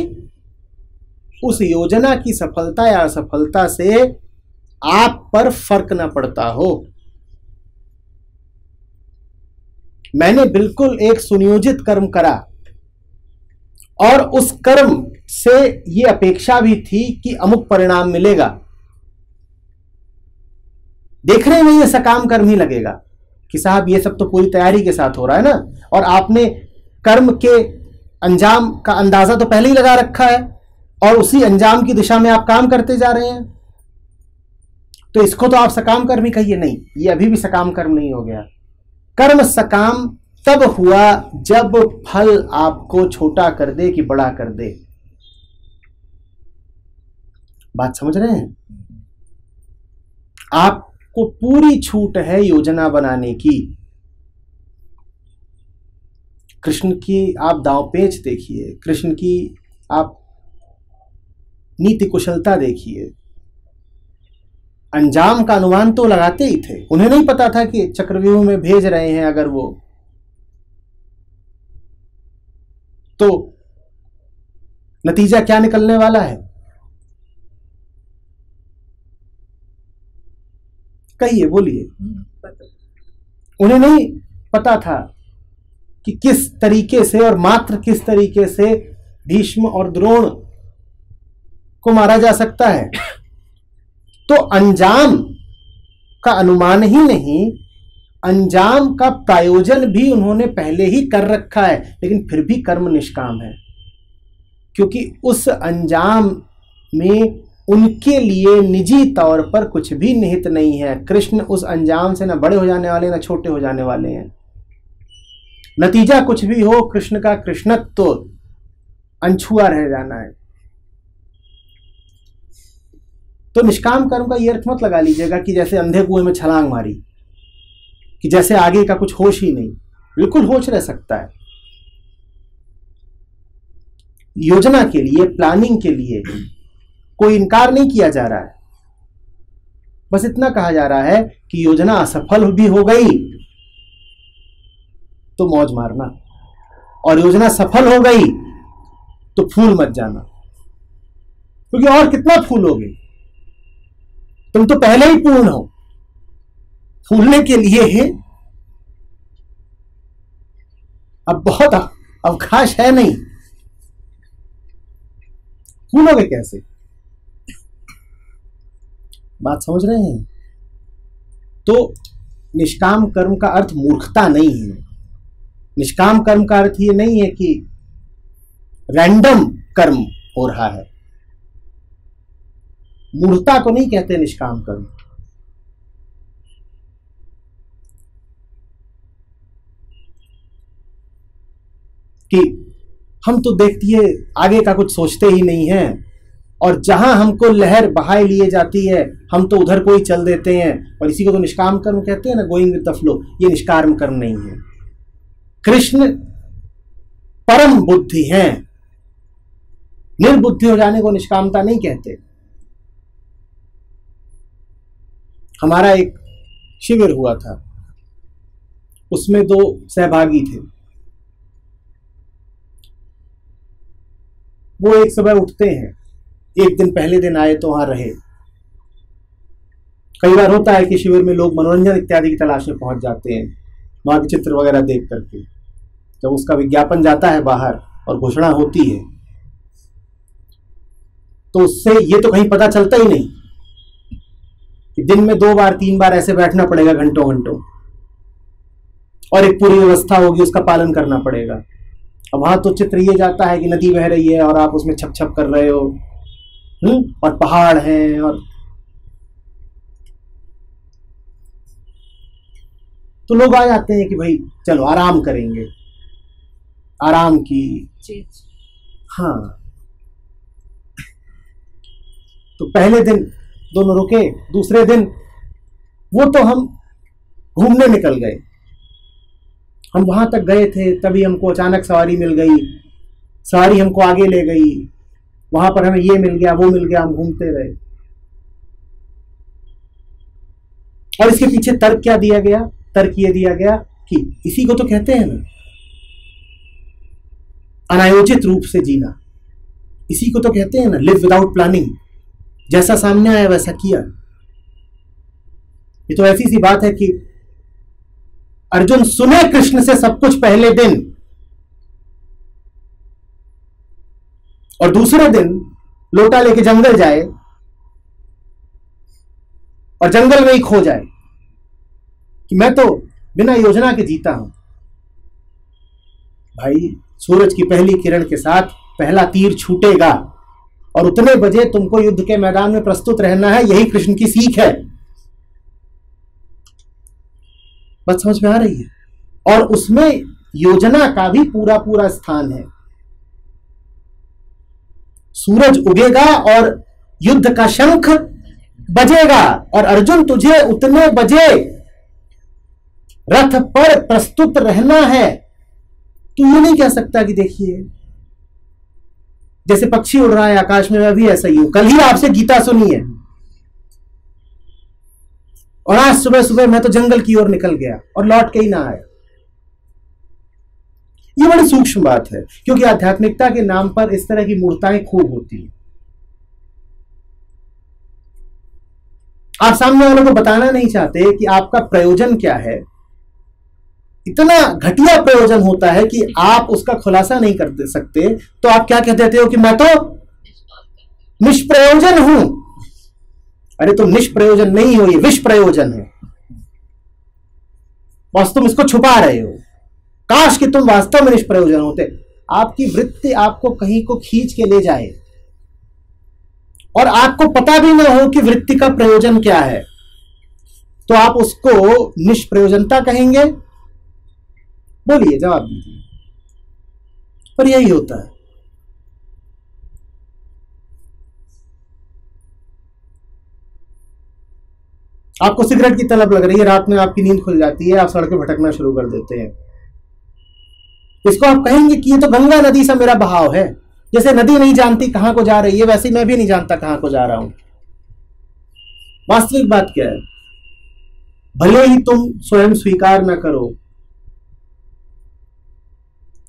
उस योजना की सफलता या असफलता से आप पर फर्क ना पड़ता हो। मैंने बिल्कुल एक सुनियोजित कर्म करा और उस कर्म से यह अपेक्षा भी थी कि अमुक परिणाम मिलेगा। देखने में यह सकाम कर्म ही लगेगा कि साहब ये सब तो पूरी तैयारी के साथ हो रहा है ना, और आपने कर्म के अंजाम का अंदाजा तो पहले ही लगा रखा है और उसी अंजाम की दिशा में आप काम करते जा रहे हैं, तो इसको तो आप सकाम कर्म ही कहिए। नहीं, ये अभी भी सकाम कर्म नहीं हो गया। कर्म सकाम तब हुआ जब फल आपको छोटा कर दे कि बड़ा कर दे। बात समझ रहे हैं? आपको पूरी छूट है योजना बनाने की। कृष्ण की आप दांवपेच देखिए, कृष्ण की आप नीति कुशलता देखिए। अंजाम का अनुमान तो लगाते ही थे, उन्हें नहीं पता था कि चक्रव्यूह में भेज रहे हैं अगर वो, तो नतीजा क्या निकलने वाला है? कहिए, बोलिए। उन्हें नहीं पता था कि किस तरीके से और मात्र किस तरीके से भीष्म और द्रोण को मारा जा सकता है। तो अंजाम का अनुमान ही नहीं, अंजाम का प्रायोजन भी उन्होंने पहले ही कर रखा है, लेकिन फिर भी कर्म निष्काम है, क्योंकि उस अंजाम में उनके लिए निजी तौर पर कुछ भी निहित नहीं है। कृष्ण उस अंजाम से न बड़े हो जाने वाले न छोटे हो जाने वाले हैं। नतीजा कुछ भी हो, कृष्ण का कृष्णत्व तो अनछुआ रह जाना है। तो निष्काम कर्म का ये अर्थ मत लगा लीजिएगा कि जैसे अंधे कुएं में छलांग मारी, कि जैसे आगे का कुछ होश ही नहीं। बिल्कुल होश रह सकता है। योजना के लिए, प्लानिंग के लिए कोई इनकार नहीं किया जा रहा है। बस इतना कहा जा रहा है कि योजना असफल भी हो गई तो मौज मारना, और योजना सफल हो गई तो फूल मत जाना, क्योंकि और कितना फूलोगे? तुम तो पहले ही पूर्ण हो। फूलने के लिए है अब बहुत अवकाश है नहीं। फूलोगे कैसे? बात समझ रहे हैं? तो निष्काम कर्म का अर्थ मूर्खता नहीं है। निष्काम कर्म का अर्थ ये नहीं है कि रैंडम कर्म हो रहा है। मूर्खता को नहीं कहते निष्काम कर्म। कि हम तो देखिए आगे का कुछ सोचते ही नहीं हैं, और जहां हमको लहर बहाए लिए जाती है हम तो उधर को ही चल देते हैं, और इसी को तो निष्काम कर्म कहते हैं ना, गोइंग विद द फ्लो। ये निष्काम कर्म नहीं है। कृष्ण परम बुद्धि हैं। निर्बुद्धि हो जाने को निष्कामता नहीं कहते। हमारा एक शिविर हुआ था, उसमें 2 सहभागी थे। वो एक सुबह उठते हैं, एक दिन पहले दिन आए तो वहां रहे। कई बार होता है कि शिविर में लोग मनोरंजन इत्यादि की तलाश में पहुंच जाते हैं, वहां के चित्र वगैरह देख करके। जब उसका विज्ञापन जाता है बाहर और घोषणा होती है, तो उससे ये तो कहीं पता चलता ही नहीं कि दिन में 2 बार 3 बार ऐसे बैठना पड़ेगा घंटों घंटों, और एक पूरी व्यवस्था होगी, उसका पालन करना पड़ेगा। अब वहां तो चित्र ये जाता है कि नदी बह रही है और आप उसमें छप छप कर रहे हो, और पहाड़ हैं, और तो लोग आ जाते हैं कि भाई चलो आराम करेंगे, आराम की। हाँ, तो पहले दिन दोनों रुके, दूसरे दिन वो तो हम घूमने निकल गए। हम वहां तक गए थे, तभी हमको अचानक सवारी मिल गई। सवारी हमको आगे ले गई, वहां पर हमें ये मिल गया, वो मिल गया, हम घूमते रहे। और इसके पीछे तर्क क्या दिया गया? तर्क ये दिया गया कि इसी को तो कहते हैं ना अनायोजित रूप से जीना। इसी को तो कहते हैं ना लिव विदाउट प्लानिंग। जैसा सामने आया वैसा किया। ये तो ऐसी सी बात है कि अर्जुन सुने कृष्ण से सब कुछ पहले दिन, और दूसरे दिन लोटा लेके जंगल जाए और जंगल में ही खो जाए कि मैं तो बिना योजना के जीता हूं। भाई, सूरज की पहली किरण के साथ पहला तीर छूटेगा, और उतने बजे तुमको युद्ध के मैदान में प्रस्तुत रहना है। यही कृष्ण की सीख है। बात समझ में आ रही है? और उसमें योजना का भी पूरा पूरा स्थान है। सूरज उगेगा और युद्ध का शंख बजेगा, और अर्जुन तुझे उतने बजे रथ पर प्रस्तुत रहना है। तू ये नहीं कह सकता कि देखिए जैसे पक्षी उड़ रहा है आकाश में, मैं भी ऐसा ही हूं। कल ही आपसे गीता सुनी है, और आज सुबह सुबह मैं तो जंगल की ओर निकल गया और लौट के ही ना आया। ये बड़ी सूक्ष्म बात है, क्योंकि आध्यात्मिकता के नाम पर इस तरह की मूर्ताएं खूब होती हैं। आप सामने वालों को बताना नहीं चाहते कि आपका प्रयोजन क्या है। इतना घटिया प्रयोजन होता है कि आप उसका खुलासा नहीं कर दे सकते, तो आप क्या कह देते हो कि मैं तो निष्प्रयोजन हूं। अरे तुम निष्प्रयोजन नहीं हो, ये विष प्रयोजन है। बस तुम इसको छुपा रहे हो। काश कि तुम वास्तव में निष्प्रयोजन होते। आपकी वृत्ति आपको कहीं को खींच के ले जाए और आपको पता भी ना हो कि वृत्ति का प्रयोजन क्या है, तो आप उसको निष्प्रयोजनता कहेंगे? बोलिए, जवाब दीजिए। पर यही होता है। आपको सिगरेट की तलब लग रही है, रात में आपकी नींद खुल जाती है, आप सड़कें भटकना शुरू कर देते हैं। इसको आप कहेंगे कि ये तो गंगा नदी सा मेरा बहाव है। जैसे नदी नहीं जानती कहां को जा रही है, वैसे मैं भी नहीं जानता कहां को जा रहा हूं। वास्तविक बात क्या है? भले ही तुम स्वयं स्वीकार न करो,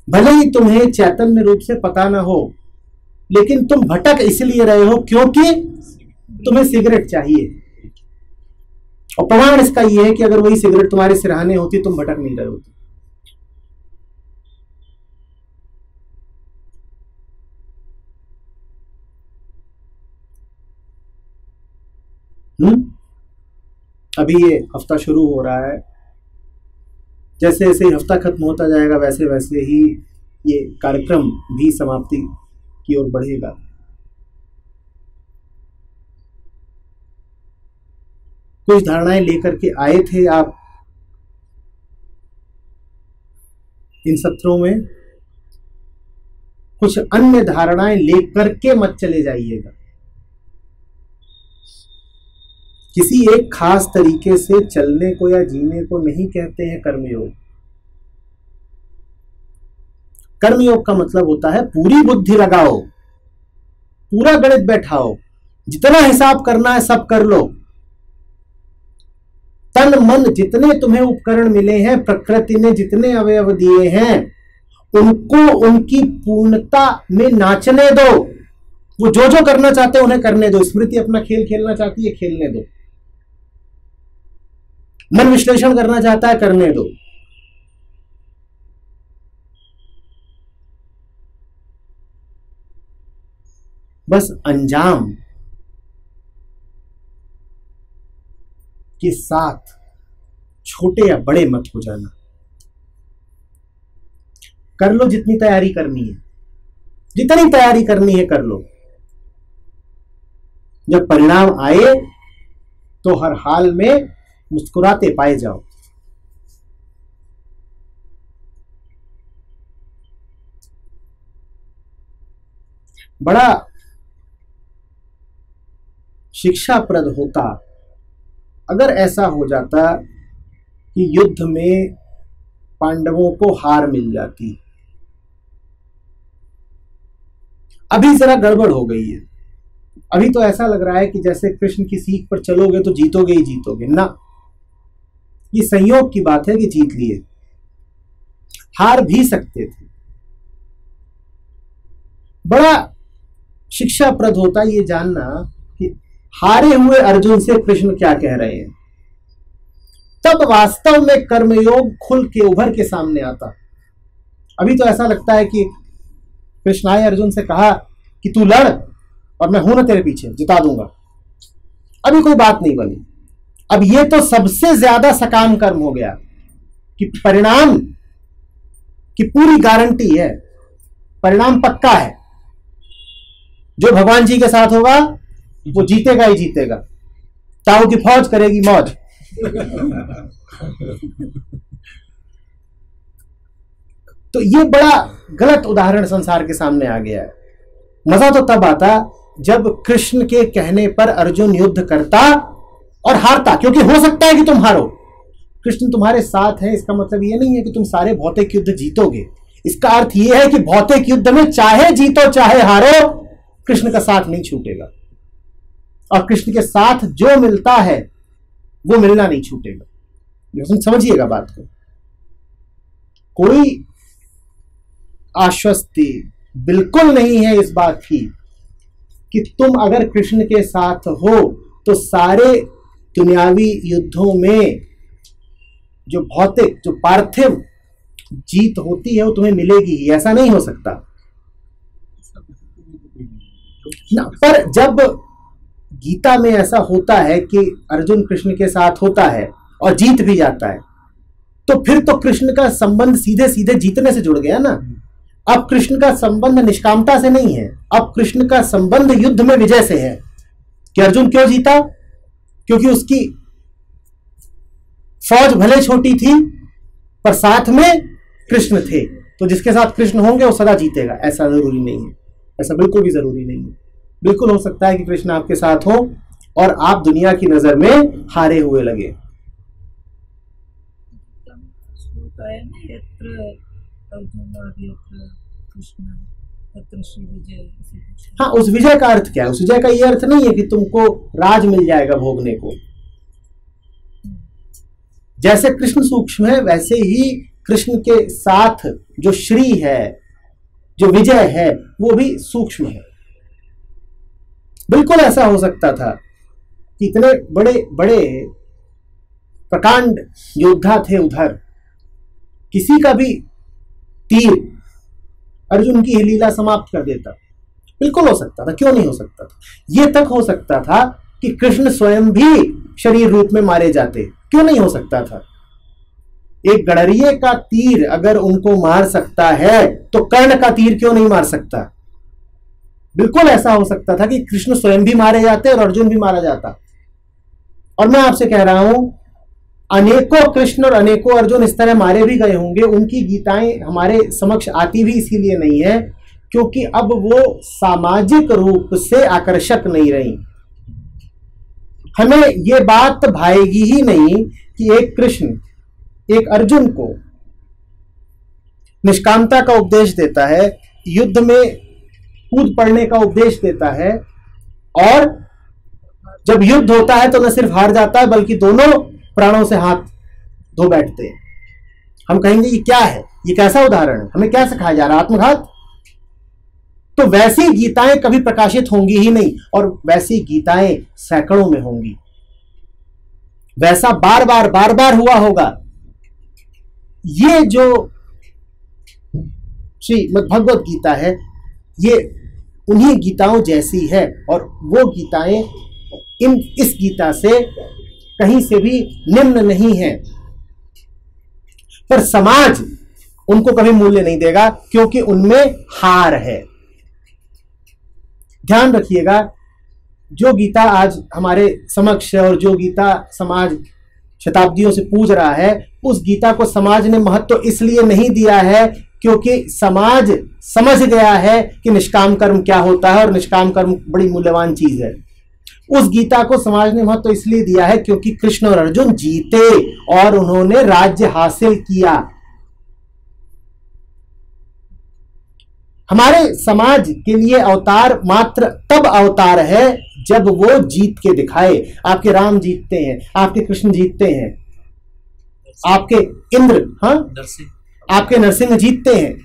भले ही तुम्हें चैतन्य रूप से पता ना हो, लेकिन तुम भटक इसलिए रहे हो क्योंकि तुम्हें सिगरेट चाहिए। और प्रमाण इसका यह है कि अगर वही सिगरेट तुम्हारे सिरहाने होती, तुम भटक नहीं रहे होते। अभी ये हफ्ता शुरू हो रहा है, जैसे जैसे हफ्ता खत्म होता जाएगा वैसे वैसे ही ये कार्यक्रम भी समाप्ति की ओर बढ़ेगा। कुछ धारणाएं लेकर के आए थे आप इन सत्रों में, कुछ अन्य धारणाएं लेकर के मत चले जाइएगा। किसी एक खास तरीके से चलने को या जीने को नहीं कहते हैं कर्मयोग। कर्मयोग का मतलब होता है पूरी बुद्धि लगाओ, पूरा गणित बैठाओ, जितना हिसाब करना है सब कर लो। तन मन जितने तुम्हें उपकरण मिले हैं, प्रकृति ने जितने अवयव दिए हैं, उनको उनकी पूर्णता में नाचने दो। वो जो जो करना चाहते हैं उन्हें करने दो। स्मृति अपना खेल खेलना चाहती है, खेलने दो। मन विश्लेषण करना चाहता है, करने दो। बस अंजाम के साथ छोटे या बड़े मत हो जाना। कर लो जितनी तैयारी करनी है, जितनी तैयारी करनी है कर लो। जब परिणाम आए तो हर हाल में मुस्कुराते पाए जाओ। बड़ा शिक्षाप्रद होता अगर ऐसा हो जाता कि युद्ध में पांडवों को हार मिल जाती। अभी जरा गड़बड़ हो गई है। अभी तो ऐसा लग रहा है कि जैसे कृष्ण की सीख पर चलोगे तो जीतोगे ही जीतोगे। ना, ये संयोग की बात है कि जीत लिए, हार भी सकते थे। बड़ा शिक्षाप्रद होता ये जानना कि हारे हुए अर्जुन से कृष्ण क्या कह रहे हैं। तब वास्तव में कर्मयोग खुल के उभर के सामने आता। अभी तो ऐसा लगता है कि कृष्ण आए, अर्जुन से कहा कि तू लड़ और मैं हूं ना तेरे पीछे, जिता दूंगा। अभी कोई बात नहीं बनी। अब ये तो सबसे ज्यादा सकाम कर्म हो गया कि परिणाम की पूरी गारंटी है, परिणाम पक्का है। जो भगवान जी के साथ होगा वो जीतेगा ही जीतेगा। ताऊ की फौज करेगी मौज। तो ये बड़ा गलत उदाहरण संसार के सामने आ गया है। मजा तो तब आता जब कृष्ण के कहने पर अर्जुन युद्ध करता और हारता, क्योंकि हो सकता है कि तुम हारो। कृष्ण तुम्हारे साथ है, इसका मतलब ये नहीं है कि तुम सारे भौतिक युद्ध जीतोगे। इसका अर्थ ये है कि भौतिक युद्ध में चाहे जीतो चाहे हारो, कृष्ण का साथ नहीं छूटेगा। और कृष्ण के साथ जो मिलता है वो मिलना नहीं छूटेगा। समझिएगा बात को। कोई आश्वस्ति बिल्कुल नहीं है इस बात की कि तुम अगर कृष्ण के साथ हो तो सारे दुनियावी युद्धों में जो भौतिक, जो पार्थिव जीत होती है वो तुम्हें मिलेगी ही, ऐसा नहीं हो सकता ना। पर जब गीता में ऐसा होता है कि अर्जुन कृष्ण के साथ होता है और जीत भी जाता है, तो फिर तो कृष्ण का संबंध सीधे सीधे जीतने से जुड़ गया ना। अब कृष्ण का संबंध निष्कामता से नहीं है, अब कृष्ण का संबंध युद्ध में विजय से है। कि अर्जुन क्यों जीता? क्योंकि उसकी फौज भले छोटी थी पर साथ में कृष्ण थे, तो जिसके साथ कृष्ण होंगे वो सदा जीतेगा। ऐसा जरूरी नहीं है, ऐसा बिल्कुल भी जरूरी नहीं है। बिल्कुल हो सकता है कि कृष्ण आपके साथ हो और आप दुनिया की नजर में हारे हुए लगे। हाँ, उस विजय का अर्थ क्या है? उस विजय का ये अर्थ नहीं है कि तुमको राज मिल जाएगा भोगने को। जैसे कृष्ण सूक्ष्म है वैसे ही कृष्ण के साथ जो श्री है, जो विजय है, वो भी सूक्ष्म है। बिल्कुल ऐसा हो सकता था कि इतने बड़े बड़े प्रकांड योद्धा थे उधर, किसी का भी तीर अर्जुन की लीला समाप्त कर देता। बिल्कुल हो सकता था, क्यों नहीं हो सकता था? ये तक हो सकता था कि कृष्ण स्वयं भी शरीर रूप में मारे जाते, क्यों नहीं हो सकता था? एक गड़रिये का तीर अगर उनको मार सकता है तो कर्ण का तीर क्यों नहीं मार सकता? बिल्कुल ऐसा हो सकता था कि कृष्ण स्वयं भी मारे जाते और अर्जुन भी मारा जाता। और मैं आपसे कह रहा हूं, अनेकों कृष्ण और अनेकों अर्जुन इस तरह मारे भी गए होंगे। उनकी गीताएं हमारे समक्ष आती भी इसीलिए नहीं है क्योंकि अब वो सामाजिक रूप से आकर्षक नहीं रही। हमें ये बात भाएगी ही नहीं कि एक कृष्ण एक अर्जुन को निष्कामता का उपदेश देता है, युद्ध में कूद पड़ने का उपदेश देता है, और जब युद्ध होता है तो न सिर्फ हार जाता है बल्कि दोनों प्राणों से हाथ धो बैठते हैं। हम कहेंगे ये क्या है, ये कैसा उदाहरण है, हमें क्या सिखाया जा रहा है? आत्मघात। तो वैसी गीताएं कभी प्रकाशित होंगी ही नहीं, और वैसी गीताएं सैकड़ों में होंगी। वैसा बार बार हुआ होगा। ये जो श्रीमद् भगवत गीता है ये उन्हीं गीताओं जैसी है, और वो गीताएं इस गीता से कहीं से भी निम्न नहीं है। पर समाज उनको कभी मूल्य नहीं देगा क्योंकि उनमें हार है। ध्यान रखिएगा, जो गीता आज हमारे समक्ष है और जो गीता समाज शताब्दियों से पूज रहा है, उस गीता को समाज ने महत्व इसलिए नहीं दिया है क्योंकि समाज समझ गया है कि निष्काम कर्म क्या होता है और निष्काम कर्म बड़ी मूल्यवान चीज है। उस गीता को समाज ने महत्व इसलिए दिया है क्योंकि कृष्ण और अर्जुन जीते और उन्होंने राज्य हासिल किया। हमारे समाज के लिए अवतार मात्र तब अवतार है जब वो जीत के दिखाए। आपके राम जीतते हैं, आपके कृष्ण जीतते हैं, आपके इंद्र, हाँ, आपके नरसिंह जीतते हैं।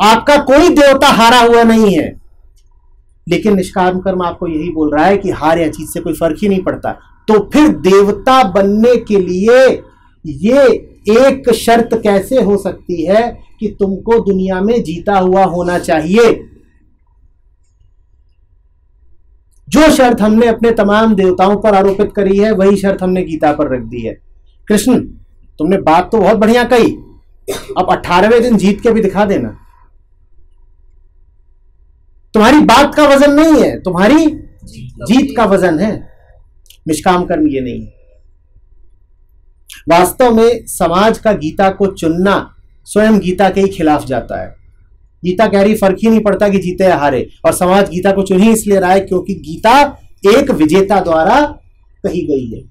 आपका कोई देवता हारा हुआ नहीं है। लेकिन निष्काम कर्म आपको यही बोल रहा है कि हार या जीत से कोई फर्क ही नहीं पड़ता। तो फिर देवता बनने के लिए ये एक शर्त कैसे हो सकती है कि तुमको दुनिया में जीता हुआ होना चाहिए? जो शर्त हमने अपने तमाम देवताओं पर आरोपित करी है वही शर्त हमने गीता पर रख दी है। कृष्ण, तुमने बात तो बहुत बढ़िया कही, अब 18वें दिन जीत के भी दिखा देना। तुम्हारी बात का वजन नहीं है, तुम्हारी जीत का वजन है। निष्काम कर्म ये नहीं है। वास्तव में समाज का गीता को चुनना स्वयं गीता के ही खिलाफ जाता है। गीता कह रही फर्क ही नहीं पड़ता कि जीते या हारे, और समाज गीता को चुन ही इसलिए रहा है क्योंकि गीता एक विजेता द्वारा कही गई है।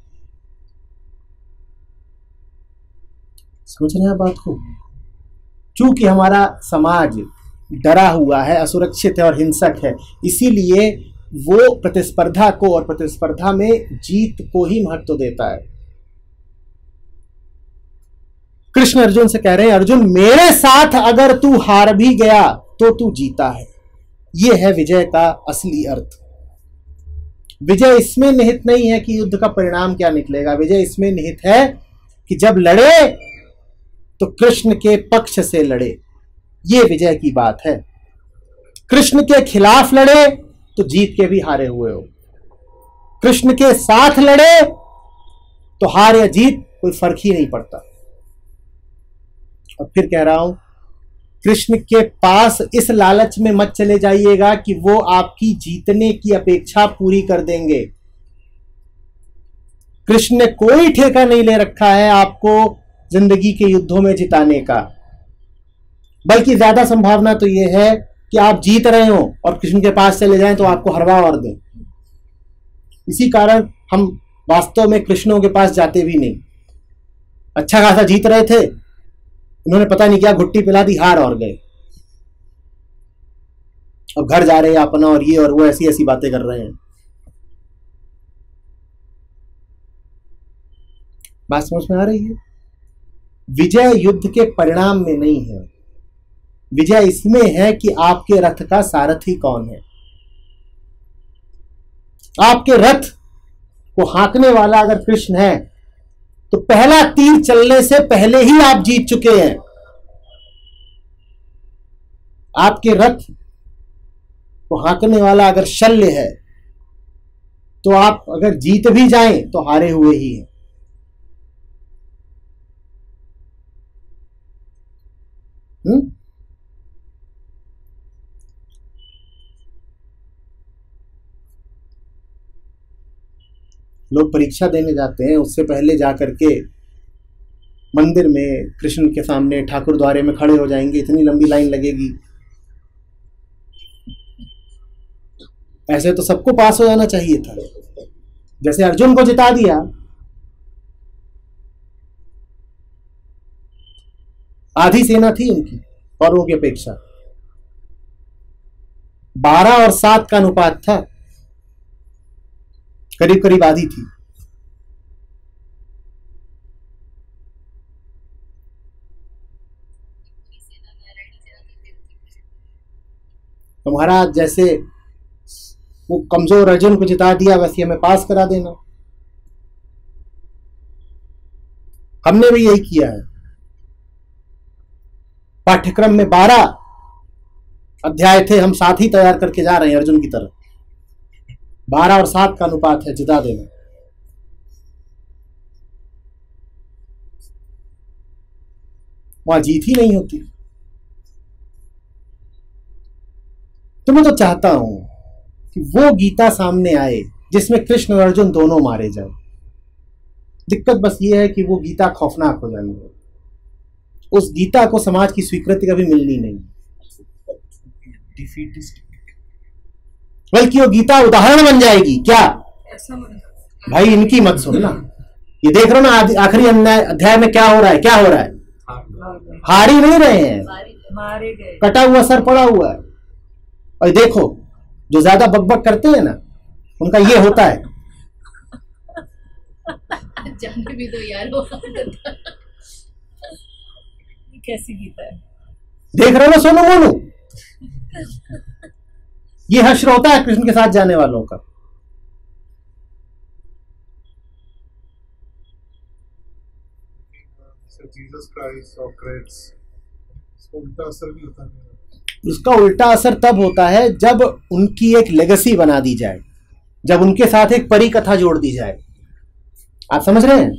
समझ रहे हैं बात को? चूंकि हमारा समाज डरा हुआ है, असुरक्षित है और हिंसक है, इसीलिए वो प्रतिस्पर्धा को और प्रतिस्पर्धा में जीत को ही महत्व देता है। कृष्ण अर्जुन से कह रहे हैं, अर्जुन मेरे साथ अगर तू हार भी गया तो तू जीता है। यह है विजय का असली अर्थ। विजय इसमें निहित नहीं है कि युद्ध का परिणाम क्या निकलेगा, विजय इसमें निहित है कि जब लड़े तो कृष्ण के पक्ष से लड़े। यह विजय की बात है। कृष्ण के खिलाफ लड़े तो जीत के भी हारे हुए हो, कृष्ण के साथ लड़े तो हार या जीत कोई फर्क ही नहीं पड़ता। और फिर कह रहा हूं, कृष्ण के पास इस लालच में मत चले जाइएगा कि वो आपकी जीतने की अपेक्षा पूरी कर देंगे। कृष्ण ने कोई ठेका नहीं ले रखा है आपको जिंदगी के युद्धों में जिताने का, बल्कि ज्यादा संभावना तो यह है कि आप जीत रहे हो और कृष्ण के पास चले जाएं तो आपको हरवा और दें। इसी कारण हम वास्तव में कृष्णों के पास जाते भी नहीं। अच्छा खासा जीत रहे थे, उन्होंने पता नहीं क्या घुट्टी पिला दी, हार और गए। अब घर जा रहे हैं अपना और ये और वो ऐसी ऐसी बातें कर रहे हैं। बात समझ में आ रही है? विजय युद्ध के परिणाम में नहीं है, विजय इसमें है कि आपके रथ का सारथी कौन है। आपके रथ को हाँकने वाला अगर कृष्ण है तो पहला तीर चलने से पहले ही आप जीत चुके हैं। आपके रथ को हाँकने वाला अगर शल्य है तो आप अगर जीत भी जाएं तो हारे हुए ही हैं। लोग परीक्षा देने जाते हैं, उससे पहले जाकर के मंदिर में कृष्ण के सामने ठाकुर द्वारे में खड़े हो जाएंगे, इतनी लंबी लाइन लगेगी। ऐसे तो सबको पास हो जाना चाहिए था। जैसे अर्जुन को जिता दिया, आधी सेना थी उनकी औरों की अपेक्षा, 12 और 7 का अनुपात था, करीब करीब आधी थी। तो महाराज जैसे वो कमजोर अर्जुन को जिता दिया, वैसे हमें पास करा देना। हमने भी यही किया है। पाठ्यक्रम में 12 अध्याय थे, हम 7 ही तैयार करके जा रहे हैं अर्जुन की तरह। 12 और 7 का अनुपात है, जिता देना। वहां जीत ही नहीं होती। तो मैं तो चाहता हूं कि वो गीता सामने आए जिसमें कृष्ण और अर्जुन दोनों मारे जाए। दिक्कत बस ये है कि वो गीता खौफनाक हो जानी है। उस गीता को समाज की स्वीकृति कभी मिलनी नहीं, बल्कि वो गीता उदाहरण बन जाएगी। क्या भाई, इनकी मत सुनना। ये देख रहे हो ना आखिरी अध्याय में क्या हो रहा है, क्या हो रहा है? हार ही नहीं रहे हैं, मारे गए, कटा हुआ सर पड़ा हुआ है। और देखो जो ज्यादा बकबक करते हैं ना, उनका ये होता है। जाने भी दो यार, वो कैसी गीता है? देख रहे हो ना सोनू मोनू, ये हश्र होता है कृष्ण के साथ जाने वालों का। जीसस क्राइस्ट, सॉक्रेट्स, इसका उल्टा असर भी होता है। उसका उल्टा असर तब होता है जब उनकी एक लेगेसी बना दी जाए, जब उनके साथ एक परी कथा जोड़ दी जाए। आप समझ रहे हैं?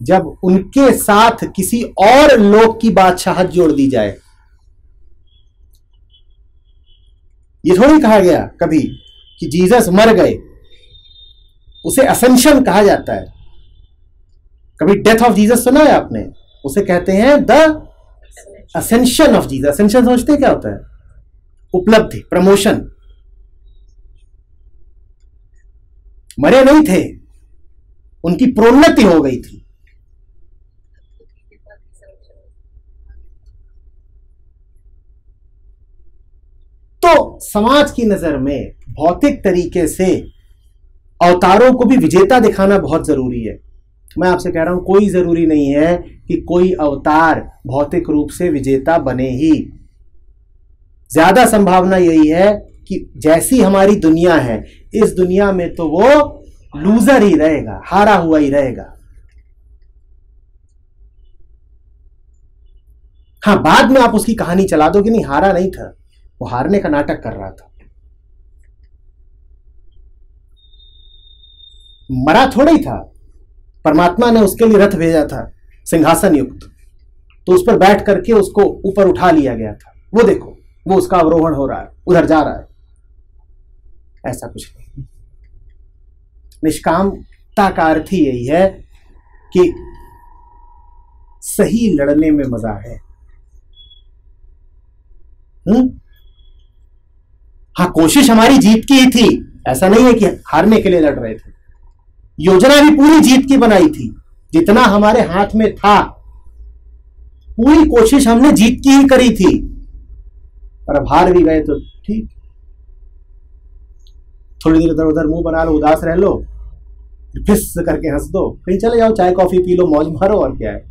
जब उनके साथ किसी और लोक की बादशाहत जोड़ दी जाए। ये थोड़ी कहा गया कभी कि जीसस मर गए, उसे असेंशन कहा जाता है। कभी डेथ ऑफ जीसस सुना है आपने? उसे कहते हैं the ascension of Jesus. Ascension समझते हैं क्या होता है? उपलब्धि, प्रमोशन। मरे नहीं थे, उनकी प्रोन्नति हो गई थी। तो समाज की नजर में भौतिक तरीके से अवतारों को भी विजेता दिखाना बहुत जरूरी है। मैं आपसे कह रहा हूं कोई जरूरी नहीं है कि कोई अवतार भौतिक रूप से विजेता बने ही। ज्यादा संभावना यही है कि जैसी हमारी दुनिया है, इस दुनिया में तो वो लूजर ही रहेगा, हारा हुआ ही रहेगा। हाँ, बाद में आप उसकी कहानी चला दो कि नहीं, हारा नहीं था, वो हारने का नाटक कर रहा था, मरा थोड़ा ही था। परमात्मा ने उसके लिए रथ भेजा था सिंहासन युक्त, तो उस पर बैठ करके उसको ऊपर उठा लिया गया था। वो देखो, वो उसका अवरोहण हो रहा है, उधर जा रहा है। ऐसा कुछ नहीं। निष्कामता का अर्थ ही यही है कि सही लड़ने में मजा है। हाँ, कोशिश हमारी जीत की ही थी, ऐसा नहीं है कि हारने के लिए लड़ रहे थे। योजना भी पूरी जीत की बनाई थी, जितना हमारे हाथ में था पूरी कोशिश हमने जीत की ही करी थी। और अब हार भी गए तो ठीक, थोड़ी देर इधर उधर मुंह बना लो, उदास रह लो, फिस करके हंस दो, कहीं चले जाओ, चाय कॉफी पी लो, मौज मारो, और क्या है।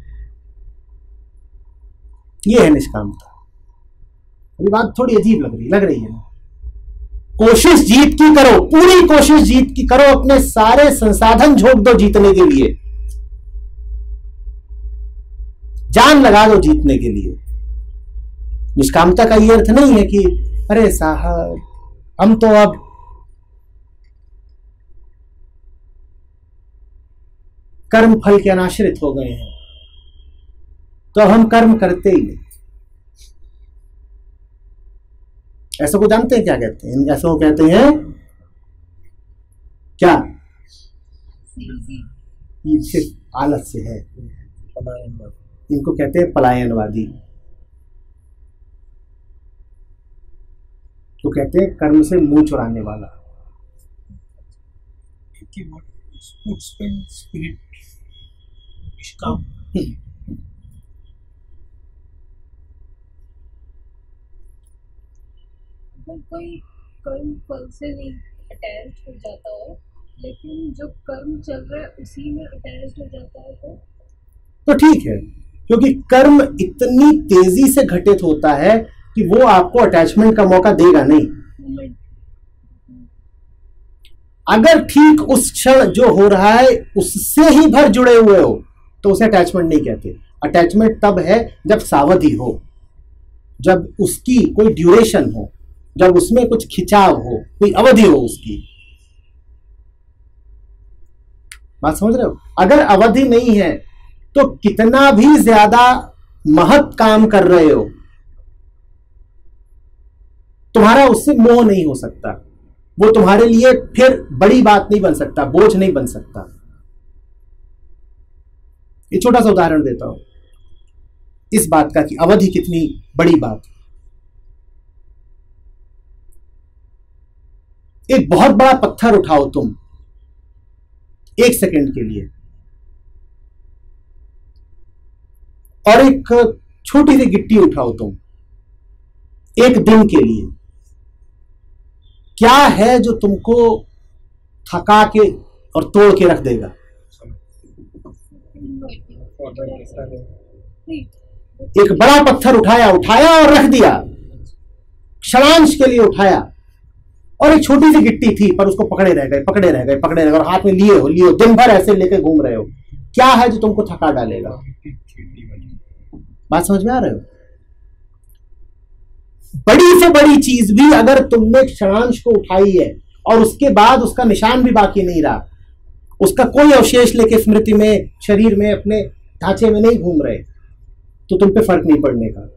ये है निष्कामता। ये बात थोड़ी अजीब लग रही है ना। कोशिश जीत की करो, पूरी कोशिश जीत की करो, अपने सारे संसाधन झोंक दो जीतने के लिए, जान लगा दो जीतने के लिए। निष्कामता का ये अर्थ नहीं है कि अरे साहब हम तो अब कर्म फल के अनाश्रित हो गए हैं, तो अब हम कर्म करते ही नहीं। ऐसा को जानते हैं क्या कहते हैं? ऐसा को कहते हैं क्या? ये सिर्फ आलस से है, इनको कहते हैं पलायनवादी। तो कहते हैं कर्म से मुंह चुराने वाला। अगर कोई कर्म फल से नहीं अटैच हो जाता हो, लेकिन जो कर्म चल रहा है उसी में अटैच हो जाता है, तो ठीक है, क्योंकि कर्म इतनी तेजी से घटित होता है कि वो आपको अटैचमेंट का मौका देगा नहीं। अगर ठीक उस क्षण जो हो रहा है उससे ही भर जुड़े हुए हो तो उसे अटैचमेंट नहीं कहते। अटैचमेंट तब है जब सावधि हो, जब उसकी कोई ड्यूरेशन हो, जब उसमें कुछ खिंचाव हो, कोई अवधि हो उसकी। बात समझ रहे हो? अगर अवधि नहीं है तो कितना भी ज्यादा महत् काम कर रहे हो, तुम्हारा उससे मोह नहीं हो सकता, वो तुम्हारे लिए फिर बड़ी बात नहीं बन सकता, बोझ नहीं बन सकता। एक छोटा सा उदाहरण देता हूं इस बात का कि अवधि कितनी बड़ी बात। एक बहुत बड़ा पत्थर उठाओ तुम 1 सेकंड के लिए, और एक छोटी सी गिट्टी उठाओ तुम 1 दिन के लिए। क्या है जो तुमको थका के और तोड़ के रख देगा? एक बड़ा पत्थर उठाया और रख दिया, क्षणांश के लिए उठाया, और एक छोटी सी गिट्टी थी पर उसको पकड़े रह गए और हाथ में लिए दिन भर ऐसे लेके घूम रहे हो। क्या है जो तुमको थका डालेगा? बात समझ में आ रहे हो? बड़ी से बड़ी चीज भी अगर तुमने क्षणांश को उठाई है और उसके बाद उसका निशान भी बाकी नहीं रहा, उसका कोई अवशेष लेके स्मृति में, शरीर में, अपने ढांचे में नहीं घूम रहे, तो तुम पे फर्क नहीं पड़ने का।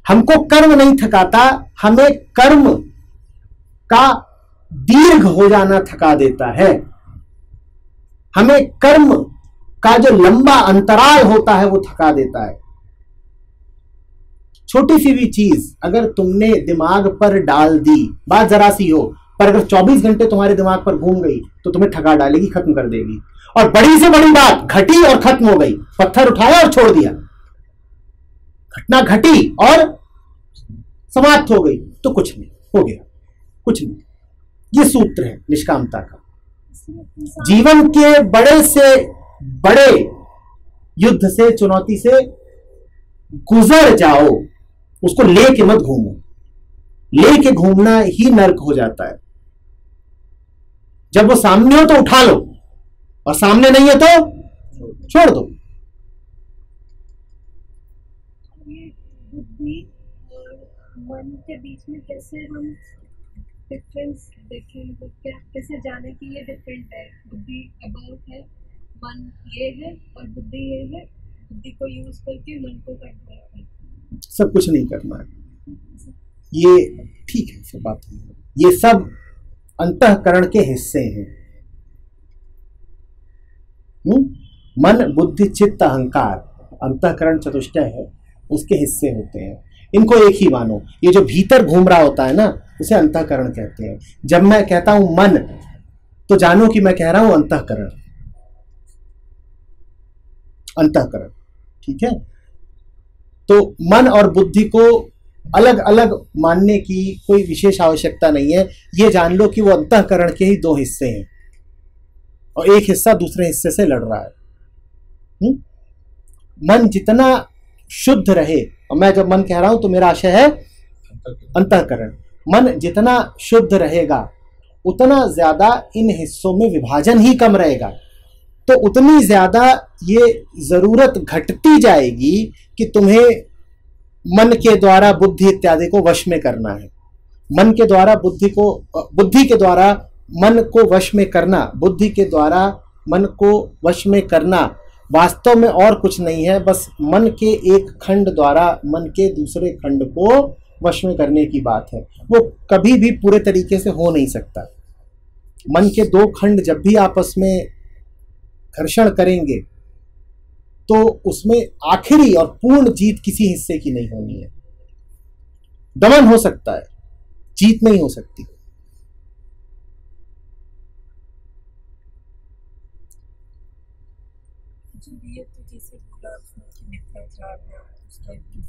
हमको कर्म नहीं थकाता, हमें कर्म का दीर्घ हो जाना थका देता है। हमें कर्म का जो लंबा अंतराल होता है वो थका देता है। छोटी सी भी चीज अगर तुमने दिमाग पर डाल दी, बात जरा सी हो, पर अगर 24 घंटे तुम्हारे दिमाग पर घूम गई तो तुम्हें थका डालेगी, खत्म कर देगी। और बड़ी से बड़ी बात घटी और खत्म हो गई, पत्थर उठाया और छोड़ दिया, घटना घटी और समाप्त हो गई, तो कुछ नहीं हो गया, कुछ नहीं। ये सूत्र है निष्कामता का। इसलिए इंसान जीवन के बड़े से बड़े युद्ध से, चुनौती से गुजर जाओ, उसको लेके मत घूमो। लेके घूमना ही नर्क हो जाता है। जब वो सामने हो तो उठा लो, और सामने नहीं है तो छोड़ दो। ये बुद्धि और मन के बीच में कैसे हम डिफरेंस देखें, मतलब क्या कैसे जाने कि ये डिफरेंट है, बुद्धि अबव है, मन ये है और बुद्धि ये है, बुद्धि को यूज करके मन को कंट्रोल करना। सब कुछ नहीं करना है, ये ठीक है, सब बात है। ये सब अंतःकरण के हिस्से हैं। मन, बुद्धि, चित्त, अहंकार, अंतःकरण चतुष्टय है, उसके हिस्से होते हैं। इनको एक ही मानो। ये जो भीतर घूम रहा होता है ना, उसे अंतःकरण कहते हैं। जब मैं कहता हूं मन, तो जानो कि मैं कह रहा हूं अंतःकरण। अंतःकरण, ठीक है। तो मन और बुद्धि को अलग अलग मानने की कोई विशेष आवश्यकता नहीं है। ये जान लो कि वो अंतःकरण के ही दो हिस्से हैं, और एक हिस्सा दूसरे हिस्से से लड़ रहा है। मन जितना शुद्ध रहे, और मैं जब मन कह रहा हूं तो मेरा आशय है अंतःकरण। मन जितना शुद्ध रहेगा, उतना ज्यादा इन हिस्सों में विभाजन ही कम रहेगा। तो उतनी ज्यादा ये जरूरत घटती जाएगी कि तुम्हें मन के द्वारा बुद्धि इत्यादि को वश में करना है। मन के द्वारा बुद्धि के द्वारा मन को वश में करना, बुद्धि के द्वारा मन को वश में करना वास्तव में और कुछ नहीं है, बस मन के एक खंड द्वारा मन के दूसरे खंड को वश में करने की बात है। वो कभी भी पूरे तरीके से हो नहीं सकता। मन के दो खंड जब भी आपस में घर्षण करेंगे, तो उसमें आखिरी और पूर्ण जीत किसी हिस्से की नहीं होनी है। दमन हो सकता है, जीत नहीं हो सकती। ये तो जैसे बोला आपने कि मिथ्याचार है, उस टाइप की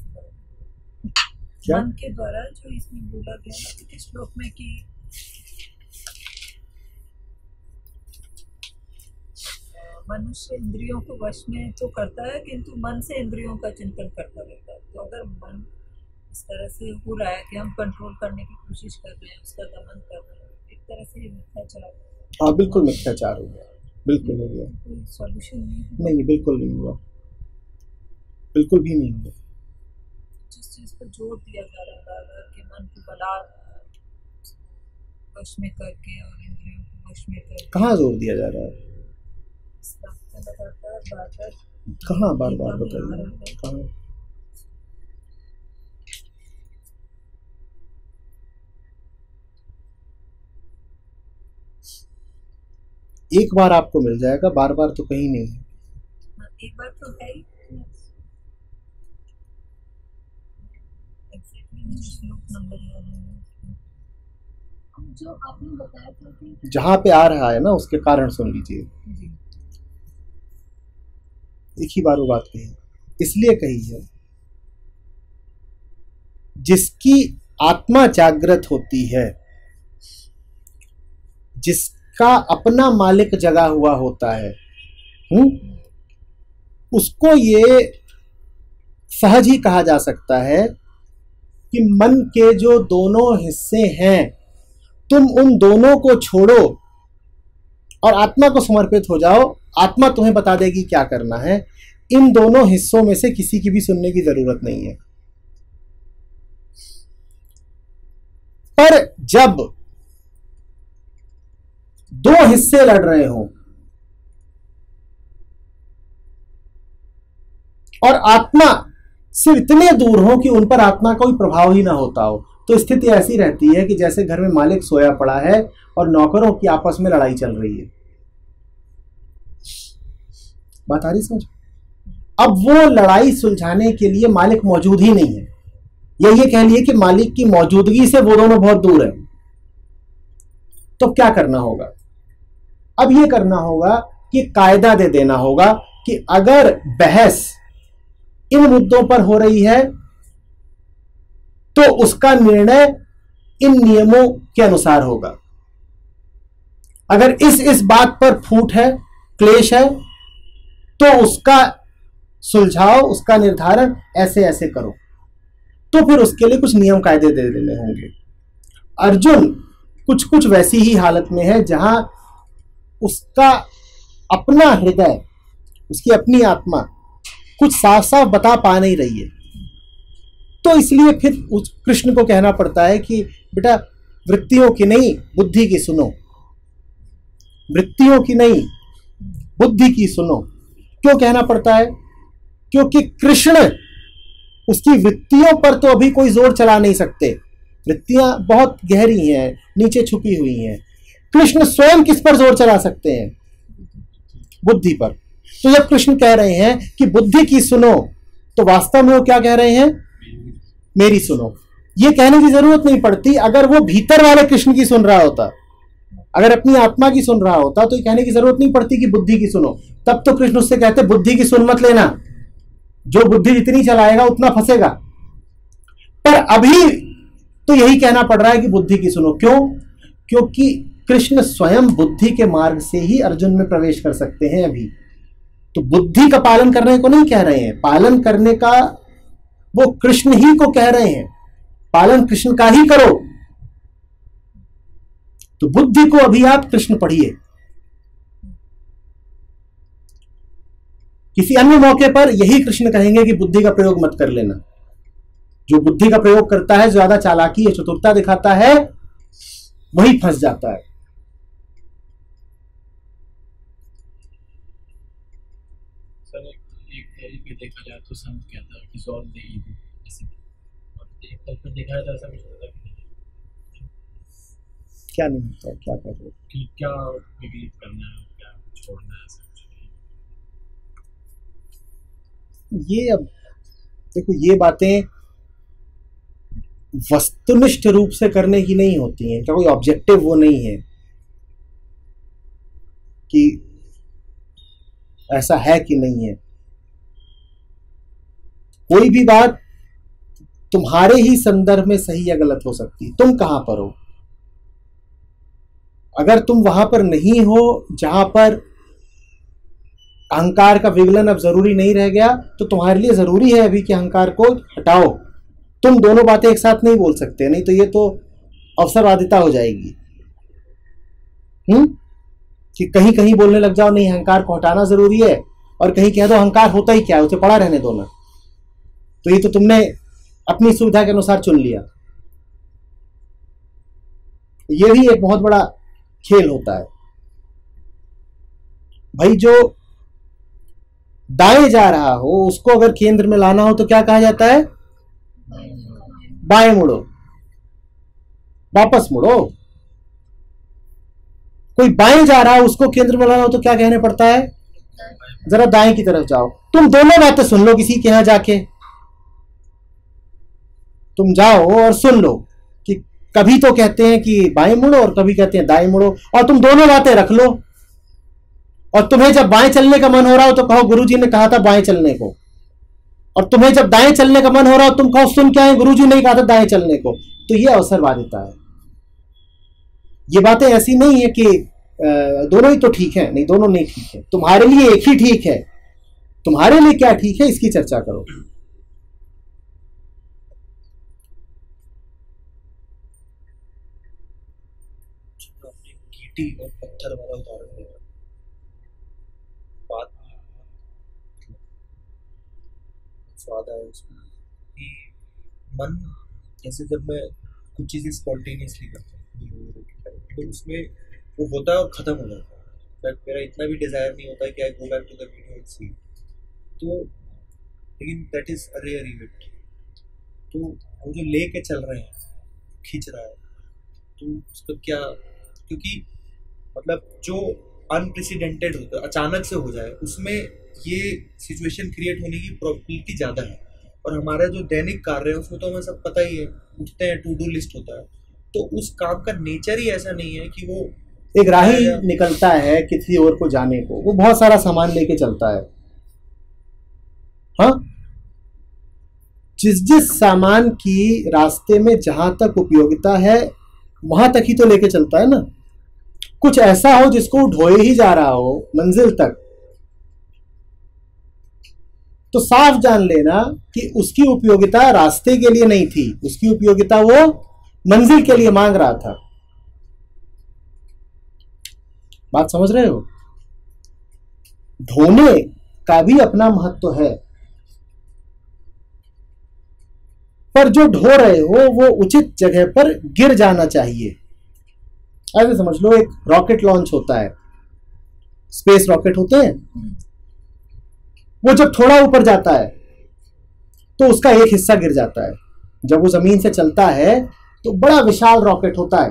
क्या? मन के द्वारा जो इसमें बोला गया ना इस श्लोक में कि मनुष्य इंद्रियों को वश में तो करता है, किंतु मन से इंद्रियों का चिंतन करता रहता है। तो अगर मन इस तरह से हो रहा है कि हम कंट्रोल करने की कोशिश कर रहे हैं, उसका दमन कर रहे हैं, एक तरह से मिथ्याचार। हाँ, बिल्कुल मिथ्याचार हो गया, बिल्कुल हो गया। कोई सॉल्यूशन नहीं, बिल्कुल नहीं हुआ, बिल्कुल भी नहीं हुआ। जिस चीज पर जोर दिया जा रहा है कि मन को बलात् वश में करके और इंद्रियों को वश में करके, कहाँ जोर दिया जा रहा है? लगातार बार-बार कहाँ बार बार बताइए, कहाँ? एक बार आपको मिल जाएगा, बार बार तो कहीं नहीं है। एक बार तो है ही। जो आपने बताया था कि जहां पे आ रहा है ना, उसके कारण सुन लीजिए। एक ही बार वो बात कही, इसलिए कही है जिसकी आत्मा जागृत होती है, जिसका अपना मालिक जगा हुआ होता है, उसको ये सहज ही कहा जा सकता है कि मन के जो दोनों हिस्से हैं, तुम उन दोनों को छोड़ो और आत्मा को समर्पित हो जाओ। आत्मा तुम्हें बता देगी क्या करना है। इन दोनों हिस्सों में से किसी की भी सुनने की जरूरत नहीं है। पर जब दो हिस्से लड़ रहे हो और आत्मा सिर्फ इतने दूर हो कि उन पर आत्मा का कोई प्रभाव ही ना होता हो, तो स्थिति ऐसी रहती है कि जैसे घर में मालिक सोया पड़ा है और नौकरों की आपस में लड़ाई चल रही है। बात आ रही समझ? अब वो लड़ाई सुलझाने के लिए मालिक मौजूद ही नहीं है, या ये कह लिए कि मालिक की मौजूदगी से वो दोनों बहुत दूर है। तो क्या करना होगा? अब ये करना होगा कि कायदा दे देना होगा कि अगर बहस इन मुद्दों पर हो रही है तो उसका निर्णय इन नियमों के अनुसार होगा। अगर इस बात पर फूट है, क्लेश है, तो उसका सुलझाओ, उसका निर्धारण ऐसे ऐसे करो। तो फिर उसके लिए कुछ नियम कायदे दे देने होंगे। अर्जुन कुछ कुछ वैसी ही हालत में है जहां उसका अपना हृदय, उसकी अपनी आत्मा कुछ साफ साफ बता पा नहीं रही है। तो इसलिए फिर उस कृष्ण को कहना पड़ता है कि बेटा वृत्तियों की नहीं बुद्धि की सुनो, वृत्तियों की नहीं बुद्धि की सुनो। क्यों कहना पड़ता है? क्योंकि कृष्ण उसकी वृत्तियों पर तो अभी कोई जोर चला नहीं सकते, वृत्तियां बहुत गहरी हैं, नीचे छुपी हुई हैं। कृष्ण स्वयं किस पर जोर चला सकते हैं? बुद्धि पर। तो जब कृष्ण कह रहे हैं कि बुद्धि की सुनो, तो वास्तव में वो क्या कह रहे हैं? मेरी सुनो। ये कहने की जरूरत नहीं पड़ती। अगर वो भीतर वाले कृष्ण की सुन रहा होता, अगर अपनी आत्मा की सुन रहा होता, तो ये कहने की जरूरत नहीं पड़ती कि बुद्धि की सुनो। तब तो कृष्ण उससे कहते बुद्धि की सुन मत लेना, जो बुद्धि जितनी चलाएगा उतना फंसेगा। पर अभी तो यही कहना पड़ रहा है कि बुद्धि की सुनो। क्यों? क्योंकि कृष्ण स्वयं बुद्धि के मार्ग से ही अर्जुन में प्रवेश कर सकते हैं अभी। तो बुद्धि का पालन करने को नहीं कह रहे हैं, पालन करने का वो कृष्ण ही को कह रहे हैं, पालन कृष्ण का ही करो। तो बुद्धि को अभी आप कृष्ण पढ़िए। किसी अन्य मौके पर यही कृष्ण कहेंगे कि बुद्धि का प्रयोग मत कर लेना। जो बुद्धि का प्रयोग करता है, ज्यादा चालाकी या चतुरता दिखाता है, वही फंस जाता है। सर एक तरीके देखा जाए तो संत कहता है कि सॉल्व द ईगो, ऐसे और एक तरफ देखा जाए तो ऐसा कुछ होता है क्या नहीं होता है, क्या कर रहे हो कि क्या बिलीव करना है, क्या छोड़ना है, ऐसा कुछ नहीं। ये अब देखो, ये बातें वस्तुनिष्ठ रूप से करने की नहीं होती हैं। क्या कोई ऑब्जेक्टिव वो नहीं है कि ऐसा है कि नहीं है। कोई भी बात तुम्हारे ही संदर्भ में सही या गलत हो सकती है। तुम कहां पर हो? अगर तुम वहां पर नहीं हो जहां पर अहंकार का विगलन अब जरूरी नहीं रह गया, तो तुम्हारे लिए जरूरी है अभी कि अहंकार को हटाओ। तुम दोनों बातें एक साथ नहीं बोल सकते, नहीं तो ये तो अवसरवादिता हो जाएगी। कि कहीं कहीं बोलने लग जाओ नहीं अहंकार को हटाना जरूरी है, और कहीं कह दो अहंकार होता ही क्या है, उसे पड़ा रहने दो ना। तो ये तो तुमने अपनी सुविधा के अनुसार चुन लिया। ये भी एक बहुत बड़ा खेल होता है भाई। जो दाएं जा रहा हो उसको अगर केंद्र में लाना हो तो क्या कहा जाता है? बाएं मुड़ो, वापस मुड़ो। कोई बाएं जा रहा है उसको केंद्र में लाना हो तो क्या कहने पड़ता है? जरा दाएं की तरफ जाओ। तुम दोनों बातें सुन लो किसी के यहां जाके, तुम जाओ और सुन लो कि कभी तो कहते हैं कि बाएं मुड़ो और कभी कहते हैं दाएं मुड़ो, और तुम दोनों बातें रख लो। और तुम्हें जब बाएं चलने का मन हो रहा हो तो कहो गुरुजी ने कहा था बाएं चलने को, और तुम्हें जब दाएं चलने का मन हो रहा हो तुम कहो सुन क्या है, गुरुजी ने कहा था दाएं चलने को। तो ये अवसरवादिता है। ये बातें ऐसी नहीं है कि दोनों ही तो ठीक है, नहीं दोनों नहीं ठीक है। तुम्हारे लिए एक ही ठीक है, तुम्हारे लिए क्या ठीक है इसकी चर्चा करो। अपनी गीटी और पत्थर वाला उदाहरण दिया, बात में स्वाद आया उसमें कि मन, जैसे जब मैं कुछ चीज़ें स्पॉन्टेनियसली करता हूँ तो उसमें वो होता है और ख़त्म हो जाता है। बट मेरा इतना भी डिज़ायर नहीं होता है कि I go back to the video and see. तो लेकिन that is a rare event. तो वो जो ले के चल रहे हैं, खींच रहा है, तो उसका क्या, क्योंकि मतलब जो अनप्रेसिडेंटेड होता है, अचानक से हो जाए, उसमें ये सिचुएशन क्रिएट होने की प्रोबेबिलिटी ज़्यादा है। और हमारा जो दैनिक कार्य है उसमें तो हमें सब पता ही है, उठते हैं, टू डू लिस्ट होता है। तो उस काम का नेचर ही ऐसा नहीं है कि वो एक राही निकलता है किसी और को जाने को, वो बहुत सारा सामान लेके चलता है। हाँ, जिस जिस सामान की रास्ते में जहां तक उपयोगिता है वहां तक ही तो लेके चलता है ना। कुछ ऐसा हो जिसको ढोए ही जा रहा हो मंजिल तक, तो साफ जान लेना कि उसकी उपयोगिता रास्ते के लिए नहीं थी, उसकी उपयोगिता वो मंजिल के लिए मांग रहा था। बात समझ रहे हो? ढोने का भी अपना महत्व है, पर जो ढो रहे हो वो उचित जगह पर गिर जाना चाहिए। ऐसे समझ लो, एक रॉकेट लॉन्च होता है, स्पेस रॉकेट होते हैं, वो जब थोड़ा ऊपर जाता है तो उसका एक हिस्सा गिर जाता है। जब वो जमीन से चलता है तो बड़ा विशाल रॉकेट होता है,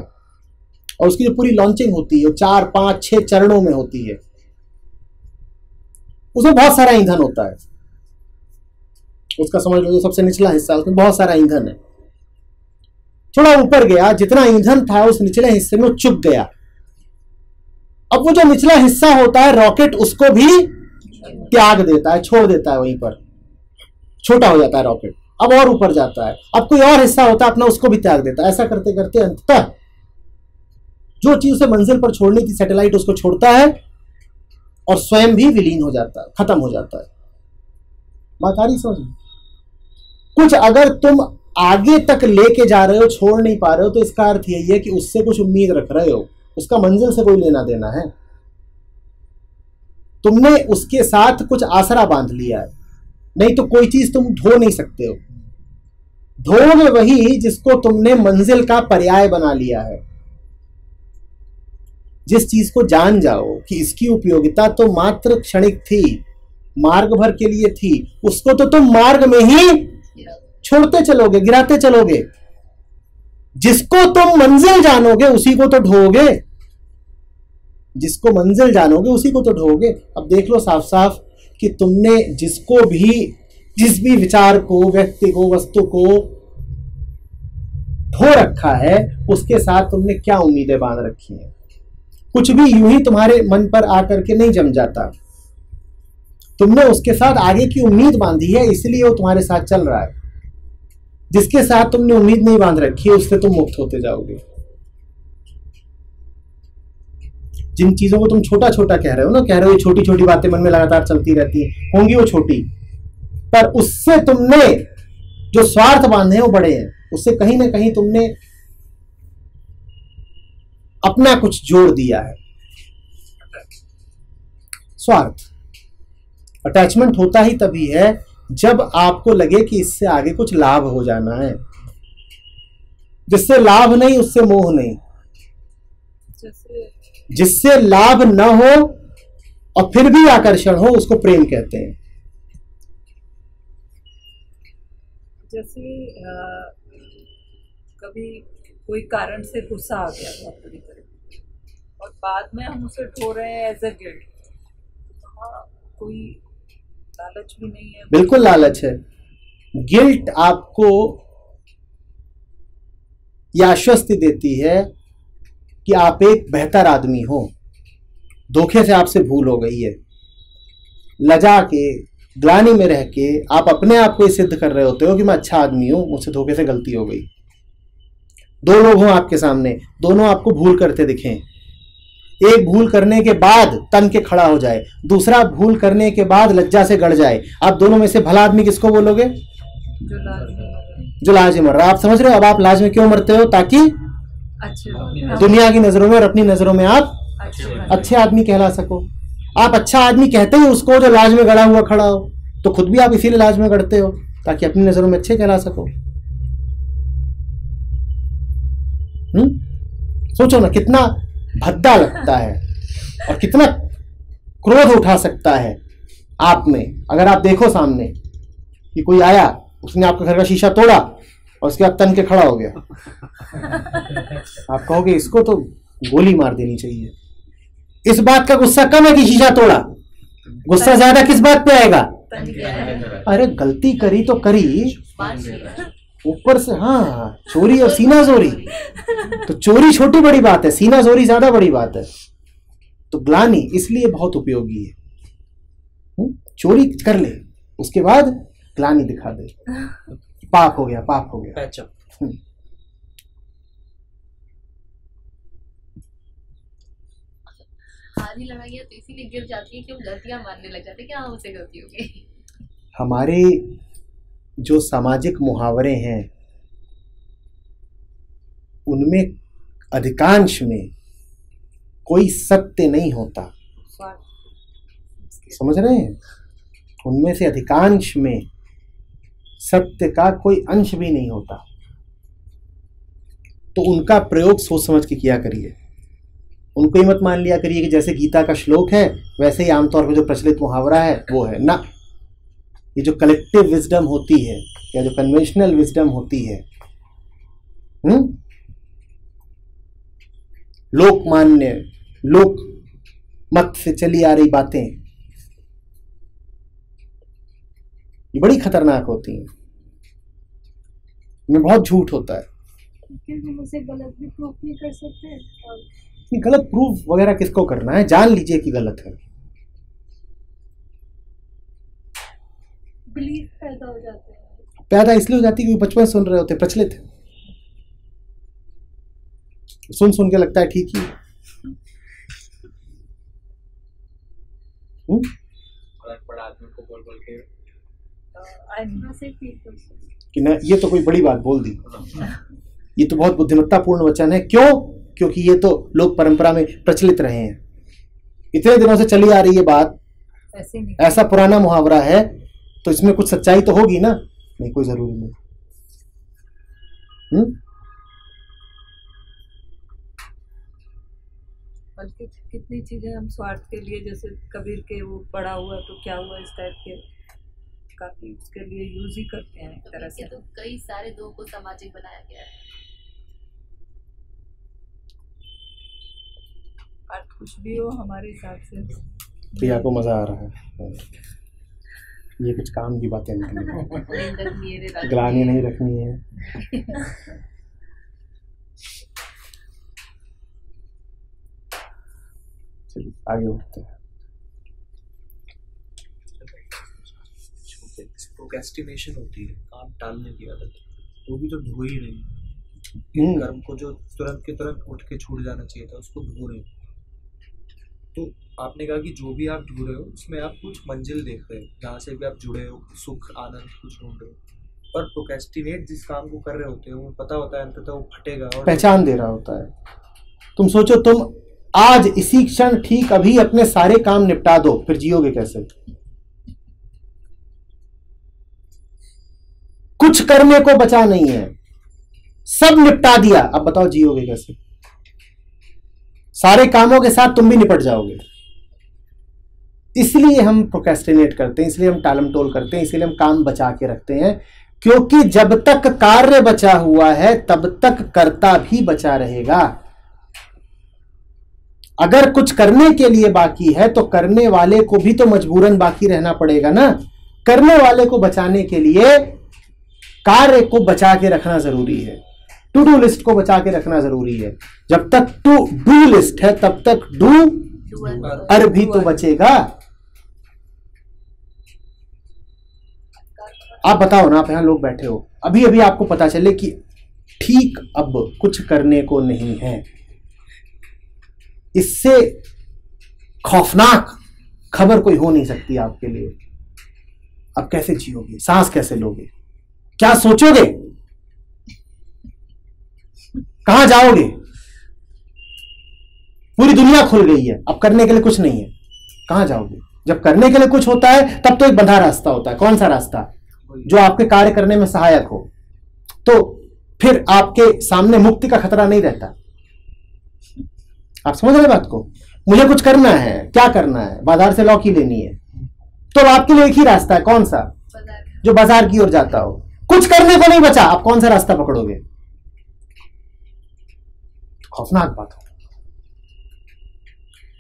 और उसकी जो पूरी लॉन्चिंग होती है 4, 5, 6 चरणों में होती है। उसमें बहुत सारा ईंधन होता है, उसका समझ लो जो सबसे निचला हिस्सा, उसमें बहुत सारा ईंधन है। थोड़ा ऊपर गया, जितना ईंधन था उस निचले हिस्से में चुक गया। अब वो जो निचला हिस्सा होता है रॉकेट, उसको भी त्याग देता है, छोड़ देता है, वहीं पर छोटा हो जाता है रॉकेट। अब और ऊपर जाता है, अब कोई और हिस्सा होता है अपना, उसको भी त्याग देता है। ऐसा करते करते अंततः जो चीज उसे मंजिल पर छोड़नी थी, सैटेलाइट उसको छोड़ता है और स्वयं भी विलीन हो जाता है, खत्म हो जाता है। बात आ रही समझ में? कुछ अगर तुम आगे तक लेके जा रहे हो, छोड़ नहीं पा रहे हो, तो इसका अर्थ यही है कि उससे कुछ उम्मीद रख रहे हो, उसका मंजिल से कोई लेना देना है। तुमने उसके साथ कुछ आसरा बांध लिया है, नहीं तो कोई चीज तुम ढो नहीं सकते हो। ढोगे वही जिसको तुमने मंजिल का पर्याय बना लिया है। जिस चीज को जान जाओ कि इसकी उपयोगिता तो मात्र क्षणिक थी, मार्ग भर के लिए थी, उसको तो तुम मार्ग में ही छोड़ते चलोगे, गिराते चलोगे। जिसको तुम मंजिल जानोगे उसी को तो ढोगे, जिसको मंजिल जानोगे उसी को तो ढोगे। अब देख लो साफ साफ कि तुमने जिसको भी, जिस भी विचार को, व्यक्ति को, वस्तु को ढो रखा है, उसके साथ तुमने क्या उम्मीदें बांध रखी हैं। कुछ भी यूं ही तुम्हारे मन पर आकर के नहीं जम जाता, तुमने उसके साथ आगे की उम्मीद बांधी है, इसलिए वो तुम्हारे साथ चल रहा है। जिसके साथ तुमने उम्मीद नहीं बांध रखी है, उससे तुम मुक्त होते जाओगे। जिन चीजों को तुम छोटा छोटा कह रहे हो ना, कह रहे हो छोटी छोटी बातें मन में लगातार चलती रहती हैं, होंगी वो छोटी, पर उससे तुमने जो स्वार्थ बांधे हैं वो बड़े हैं। उससे कहीं ना कहीं तुमने अपना कुछ जोड़ दिया है। स्वार्थ, अटैचमेंट होता ही तभी है जब आपको लगे कि इससे आगे कुछ लाभ हो जाना है। जिससे लाभ नहीं उससे मोह नहीं। जिससे लाभ न हो और फिर भी आकर्षण हो उसको प्रेम कहते हैं। जैसे कभी कोई कारण से गुस्सा आ गया था पूरी तरह, और बाद में हम उसे ढो रहे हैं एज अ गिल्ट, कोई लालच भी नहीं है? बिल्कुल लालच है। गिल्ट आपको यह आश्वस्ति देती है कि आप एक बेहतर आदमी हो। धोखे से आपसे भूल हो गई है, लजा के, ग्लानि में रह के आप अपने आप को सिद्ध कर रहे होते हो कि मैं अच्छा आदमी हूं, मुझसे धोखे से गलती हो गई। दो लोग हों आपके सामने, दोनों आपको भूल करते दिखें, एक भूल करने के बाद तन के खड़ा हो जाए, दूसरा भूल करने के बाद लज्जा से गड़ जाए। आप दोनों में से भला आदमी किसको बोलोगे? जो लाज में मर रहा। आप समझ रहे हो अब आप लाज में क्यों मरते हो? ताकि दुनिया की नजरों में और अपनी नजरों में आप अच्छे आदमी कहला सको। आप अच्छा आदमी कहते ही उसको जो लाज में गड़ा हुआ खड़ा हो, तो खुद भी आप इसीलिए लाज में गड़ते हो ताकि अपनी नजरों में अच्छे कहला सको। सोचो ना कितना भद्दा लगता है और कितना क्रोध उठा सकता है आप में। अगर आप देखो सामने कि कोई आया, उसने आपके घर का शीशा तोड़ा और उसके बाद तन के खड़ा हो गया, आप कहोगे इसको तो गोली मार देनी चाहिए। इस बात का गुस्सा कम है कि शीशा तोड़ा, गुस्सा ज्यादा किस बात पे आएगा? अरे गलती करी तो करी, ऊपर से हाँ चोरी और सीना जोरी, तो चोरी छोटी बड़ी बात है, सीना जोरी ज्यादा बड़ी बात है। तो ग्लानि इसलिए बहुत उपयोगी है। चोरी कर ले, उसके बाद ग्लानि दिखा दे, पाप हो गया, पाप हो गया। अच्छा, आधी लड़ाइयाँ तो इसीलिए गिर जाती है कि हम गलतियाँ मानने लग जाते हैं कि हाँ हमसे गलती हो गई। हमारे जो सामाजिक मुहावरे हैं उनमें अधिकांश में कोई सत्य नहीं होता, समझ रहे हैं? उनमें से अधिकांश में सत्य का कोई अंश भी नहीं होता। तो उनका प्रयोग सोच समझ के किया करिए। उनको ही मत मान लिया करिए कि जैसे गीता का श्लोक है वैसे ही आमतौर पर जो प्रचलित मुहावरा है वो है ना। ये जो कलेक्टिव विजडम होती है या जो कन्वेंशनल विजडम होती है, लोकमान्य लोक मत से चली आ रही बातें, ये बड़ी खतरनाक होती हैं। इनमें बहुत झूठ होता है। हम उसे गलत भी प्रूफ नहीं कर सकते। ये गलत प्रूफ वगैरह किसको करना है, जान लीजिए कि गलत है। बिलीफ पैदा हो जाते हैं। पैदा इसलिए हो जाती है क्योंकि बचपन सुन रहे होते, प्रचलित है, सुन सुन के लगता है ठीक ही। बड़ा आदमी को बोल बोल के कि ना ये तो कोई बड़ी बात बोल दी, ये तो बहुत बुद्धिमत्तापूर्ण वचन है। क्यों? क्योंकि ये तो लोक परंपरा में प्रचलित रहे हैं, इतने दिनों से चली आ रही है बात, ऐसा पुराना मुहावरा है तो इसमें कुछ सच्चाई तो होगी ना। नहीं, कोई जरूरी नहीं। बल्कि कितनी चीजें हम स्वार्थ के लिए, जैसे कबीर के वो पड़ा हुआ तो क्या हुआ, इस टाइप के काफी उसके लिए यूज ही करते हैं एक तरह से। तो कई सारे लोगों को सामाजिक बनाया गया है। अर्थ कुछ भी हो हमारे हिसाब से। प्रिया को मजा आ रहा है, ये कुछ काम की बातें निकली, ग्लानि नहीं रखनी है। चलिए आगे बढ़ते हैं। प्रोक्रेस्टिनेशन होती है, काम टालने की आदत, वो भी तो ढो ही रही है। कर्म को जो तुरंत के तुरंत उठ के छूट जाना चाहिए था उसको ढो रहे हैं। तो आपने कहा कि जो भी आप ढूंढ रहे हो उसमें आप कुछ मंजिल देख रहे हो, जहाँ से भी आप जुड़े हो, सुख आनंद कुछ ढूंढ रहे हो। पर प्रोक्रेस्टिनेट जिस काम को कर रहे होते हो वो पता होता है अंततः वो फटेगा और पहचान दे रहा होता है। तुम सोचो, तुम आज इसी क्षण ठीक अभी अपने सारे काम निपटा दो, फिर जियोगे कैसे? कुछ करने को बचा नहीं है, सब निपटा दिया, अब बताओ जियोगे कैसे? सारे कामों के साथ तुम भी निपट जाओगे। इसलिए हम प्रोक्रेस्टिनेट करते हैं, इसलिए हम टालमटोल करते हैं, इसलिए हम काम बचा के रखते हैं, क्योंकि जब तक कार्य बचा हुआ है तब तक कर्ता भी बचा रहेगा। अगर कुछ करने के लिए बाकी है तो करने वाले को भी तो मजबूरन बाकी रहना पड़ेगा ना। करने वाले को बचाने के लिए कार्य को बचा के रखना जरूरी है, टू डू लिस्ट को बचा के रखना जरूरी है। जब तक टू डू लिस्ट है तब तक डू अर भी तो बचेगा। आप बताओ ना, आप यहां लोग बैठे हो, अभी अभी आपको पता चले कि ठीक अब कुछ करने को नहीं है, इससे खौफनाक खबर कोई हो नहीं सकती आपके लिए। अब कैसे जियोगे, सांस कैसे लोगे, क्या सोचोगे, कहां जाओगे? पूरी दुनिया खुल गई है, अब करने के लिए कुछ नहीं है, कहां जाओगे? जब करने के लिए कुछ होता है तब तो एक बंधा रास्ता होता है। कौन सा रास्ता? जो आपके कार्य करने में सहायक हो। तो फिर आपके सामने मुक्ति का खतरा नहीं रहता। आप समझ रहे बात को? मुझे कुछ करना है, क्या करना है? बाजार से लौकी लेनी है, तो आपके लिए एक ही रास्ता है। कौन सा? जो बाजार की ओर जाता हो। कुछ करने को नहीं बचा, आप कौन सा रास्ता पकड़ोगे? खौफनाक बात हो।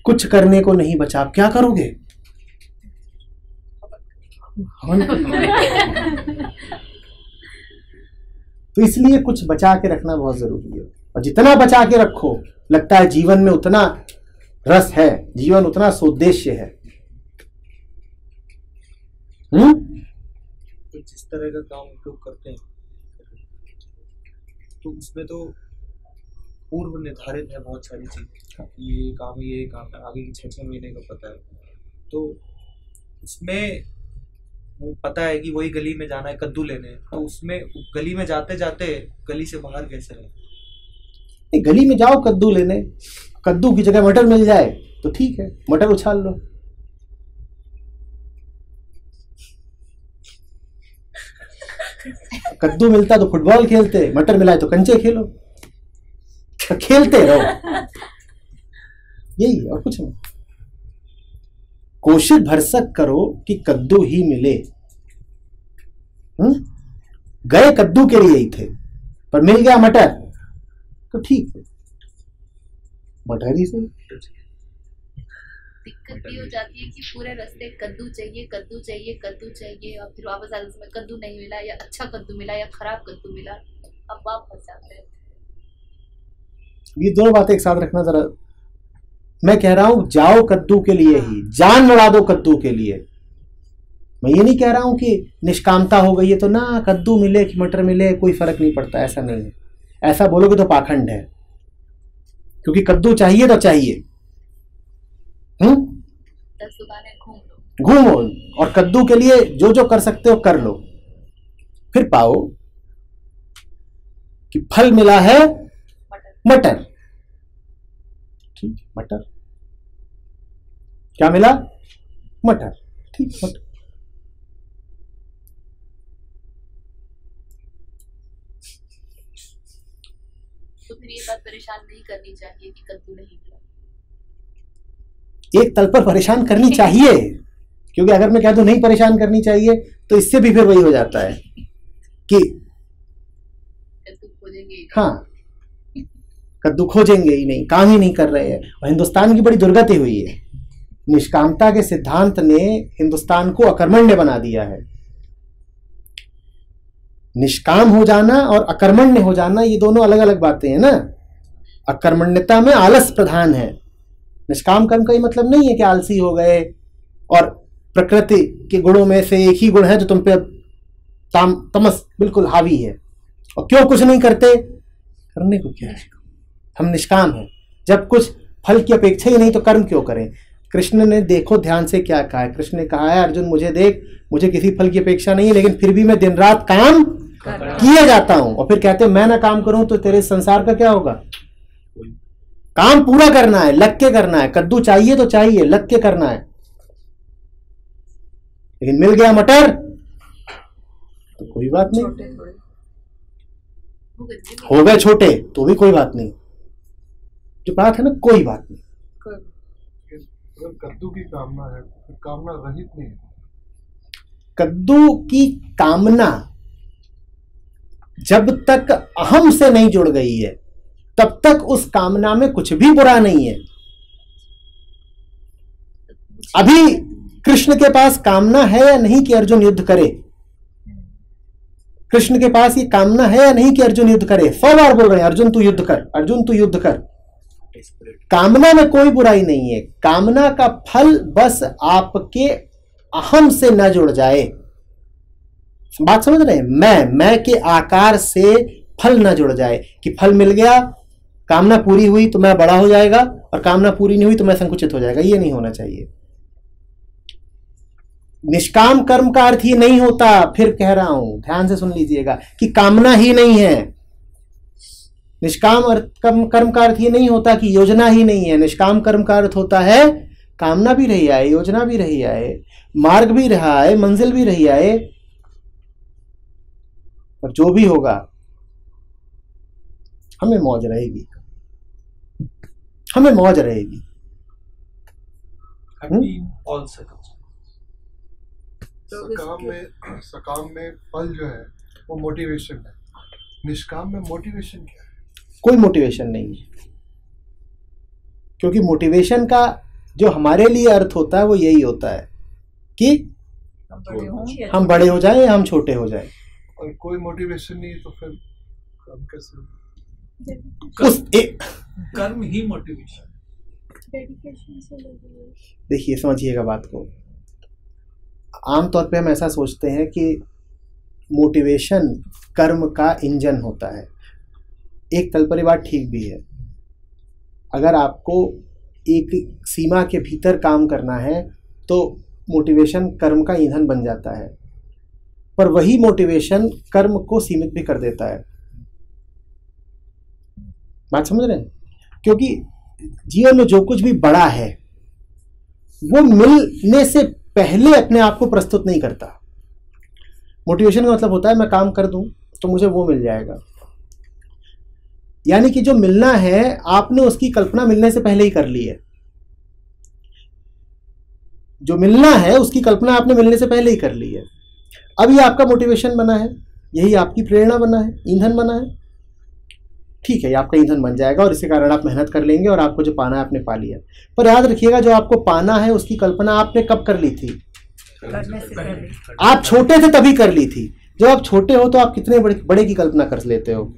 कुछ करने को नहीं बचा, आप क्या करोगे? तो इसलिए कुछ बचा के रखना बहुत जरूरी है, और जितना बचा के रखो लगता है जीवन में उतना रस है, जीवन उतना सोद्देश्य है। तो जिस तरह का काम उपयोग करते हैं तो उसमें तो पूर्व निर्धारित है बहुत सारी चीज़, ये काम है, आगे की 6 महीने का पता है, तो उसमें वो पता है कि वही गली में जाना है कद्दू लेने, तो उसमें गली में जाते जाते गली से बाहर कैसे रहे? गली में जाओ कद्दू लेने, कद्दू की जगह मटर मिल जाए तो ठीक है, मटर उछाल लो। कद्दू मिलता तो फुटबॉल खेलते, मटर मिला तो कंचे खेलो, तो खेलते रहो, यही और कुछ नहीं। कोशिश भरसक करो कि कद्दू ही मिले। गए कद्दू के लिए ही थे, पर मिल गया मटर तो ठीक है, मटर ही से। दिक्कत ये हो जाती है कि पूरे रास्ते कद्दू चाहिए कद्दू चाहिए कद्दू चाहिए, और फिर वापस आते समय कद्दू नहीं मिला, या अच्छा कद्दू मिला या खराब कद्दू मिला, अब वापस जाते हैं। ये दोनों बातें एक साथ रखना जरा। मैं कह रहा हूं जाओ कद्दू के लिए ही, जान लड़ा दो कद्दू के लिए। मैं ये नहीं कह रहा हूं कि निष्कामता हो गई है तो ना कद्दू मिले कि मटर मिले कोई फर्क नहीं पड़ता, ऐसा नहीं है। ऐसा बोलोगे तो पाखंड है, क्योंकि कद्दू चाहिए तो चाहिए। 10 दुकानें घूमो और कद्दू के लिए जो जो कर सकते हो कर लो, फिर पाओ कि फल मिला है मटर। ठीक, मटर क्या मिला? मटर। ठीक, मटर। तो फिर ये बात परेशान नहीं करनी चाहिए कि कद्दू नहीं मिला। एक तल पर परेशान करनी चाहिए, क्योंकि अगर मैं कह दूं नहीं परेशान करनी चाहिए तो इससे भी फिर वही हो जाता है कि कद्दू खोजेंगे। हाँ, कद्दू खोजेंगे ही नहीं, काम ही नहीं कर रहे हैं। और हिंदुस्तान की बड़ी दुर्गति हुई है, निष्कामता के सिद्धांत ने हिंदुस्तान को अकर्मण्य बना दिया है। निष्काम हो जाना और अकर्मण्य हो जाना ये दोनों अलग अलग बातें हैं ना। अकर्मण्यता में आलस प्रधान है, निष्काम कर्म का ये मतलब नहीं है कि आलसी हो गए और प्रकृति के गुणों में से एक ही गुण है जो तुम पे तमस बिल्कुल हावी है और क्यों कुछ नहीं करते, करने को क्या है, हम निष्काम हैं। जब कुछ फल की अपेक्षा ही नहीं तो कर्म क्यों करें। कृष्ण ने देखो ध्यान से क्या कहा है, कृष्ण ने कहा है अर्जुन मुझे देख, मुझे किसी फल की अपेक्षा नहीं है, लेकिन फिर भी मैं दिन रात काम किए जाता हूं। और फिर कहते मैं ना काम करूं तो तेरे संसार का क्या होगा। काम पूरा करना है, लग के करना है। कद्दू चाहिए तो चाहिए, लग के करना है। लेकिन मिल गया मटर तो कोई बात नहीं, हो गए छोटे तो भी कोई बात नहीं। जो बात है ना, कोई बात नहीं। अगर कद्दू की कामना है तो कामना रहित नहीं है। कद्दू की कामना जब तक अहम से नहीं जुड़ गई है तब तक उस कामना में कुछ भी बुरा नहीं है। अभी कृष्ण के पास कामना है या नहीं कि अर्जुन युद्ध करे? कृष्ण के पास ये कामना है या नहीं कि अर्जुन युद्ध करे? 100 बार बोल रहे हैं अर्जुन तू युद्ध कर, अर्जुन तू युद्ध कर। कामना में कोई बुराई नहीं है। कामना का फल बस आपके अहम से न जुड़ जाए। बात समझ रहे हैं? मैं के आकार से फल न जुड़ जाए कि फल मिल गया, कामना पूरी हुई तो मैं बड़ा हो जाएगा और कामना पूरी नहीं हुई तो मैं संकुचित हो जाएगा। ये नहीं होना चाहिए। निष्काम कर्म का अर्थ ही नहीं होता, फिर कह रहा हूं ध्यान से सुन लीजिएगा, कि कामना ही नहीं है। निष्काम कर्म का अर्थ ये नहीं होता कि योजना ही नहीं है। निष्काम कर्म का अर्थ होता है कामना भी रही आए, योजना भी रही आए, मार्ग भी रहा है, मंजिल भी रही आए, और जो भी होगा हमें मौज रहेगी, हमें मौज रहेगी। सकाम में फल जो है वो मोटिवेशन है, निष्काम में मोटिवेशन क्या है? कोई मोटिवेशन नहीं है, क्योंकि मोटिवेशन का जो हमारे लिए अर्थ होता है वो यही होता है कि हम बड़े हो जाएं या हम छोटे हो जाएं। और कोई मोटिवेशन नहीं है तो फिर कर्म कैसे? कर्म ही मोटिवेशन। देखिए समझिएगा बात को। आमतौर पे हम ऐसा सोचते हैं कि मोटिवेशन कर्म का इंजन होता है। एक तल पर ये बात ठीक भी है, अगर आपको एक सीमा के भीतर काम करना है तो मोटिवेशन कर्म का ईंधन बन जाता है, पर वही मोटिवेशन कर्म को सीमित भी कर देता है। बात समझ रहे हैं? क्योंकि जीवन में जो कुछ भी बड़ा है वो मिलने से पहले अपने आप को प्रस्तुत नहीं करता। मोटिवेशन का मतलब होता है मैं काम कर दूं तो मुझे वो मिल जाएगा, यानी कि जो मिलना है आपने उसकी कल्पना मिलने से पहले ही कर ली है। जो मिलना है उसकी कल्पना आपने मिलने से पहले ही कर ली है। अब ये आपका मोटिवेशन बना है, यही आपकी प्रेरणा बना है, ईंधन बना है। ठीक है, ये आपका ईंधन बन जाएगा और इसके कारण आप मेहनत कर लेंगे और आपको जो पाना है आपने पा लिया। पर याद रखिएगा, जो आपको पाना है उसकी कल्पना आपने कब कर ली थी? करने से पहले। आप छोटे थे तभी कर ली थी। जब आप छोटे हो तो आप कितने बड़े की कल्पना कर लेते हो?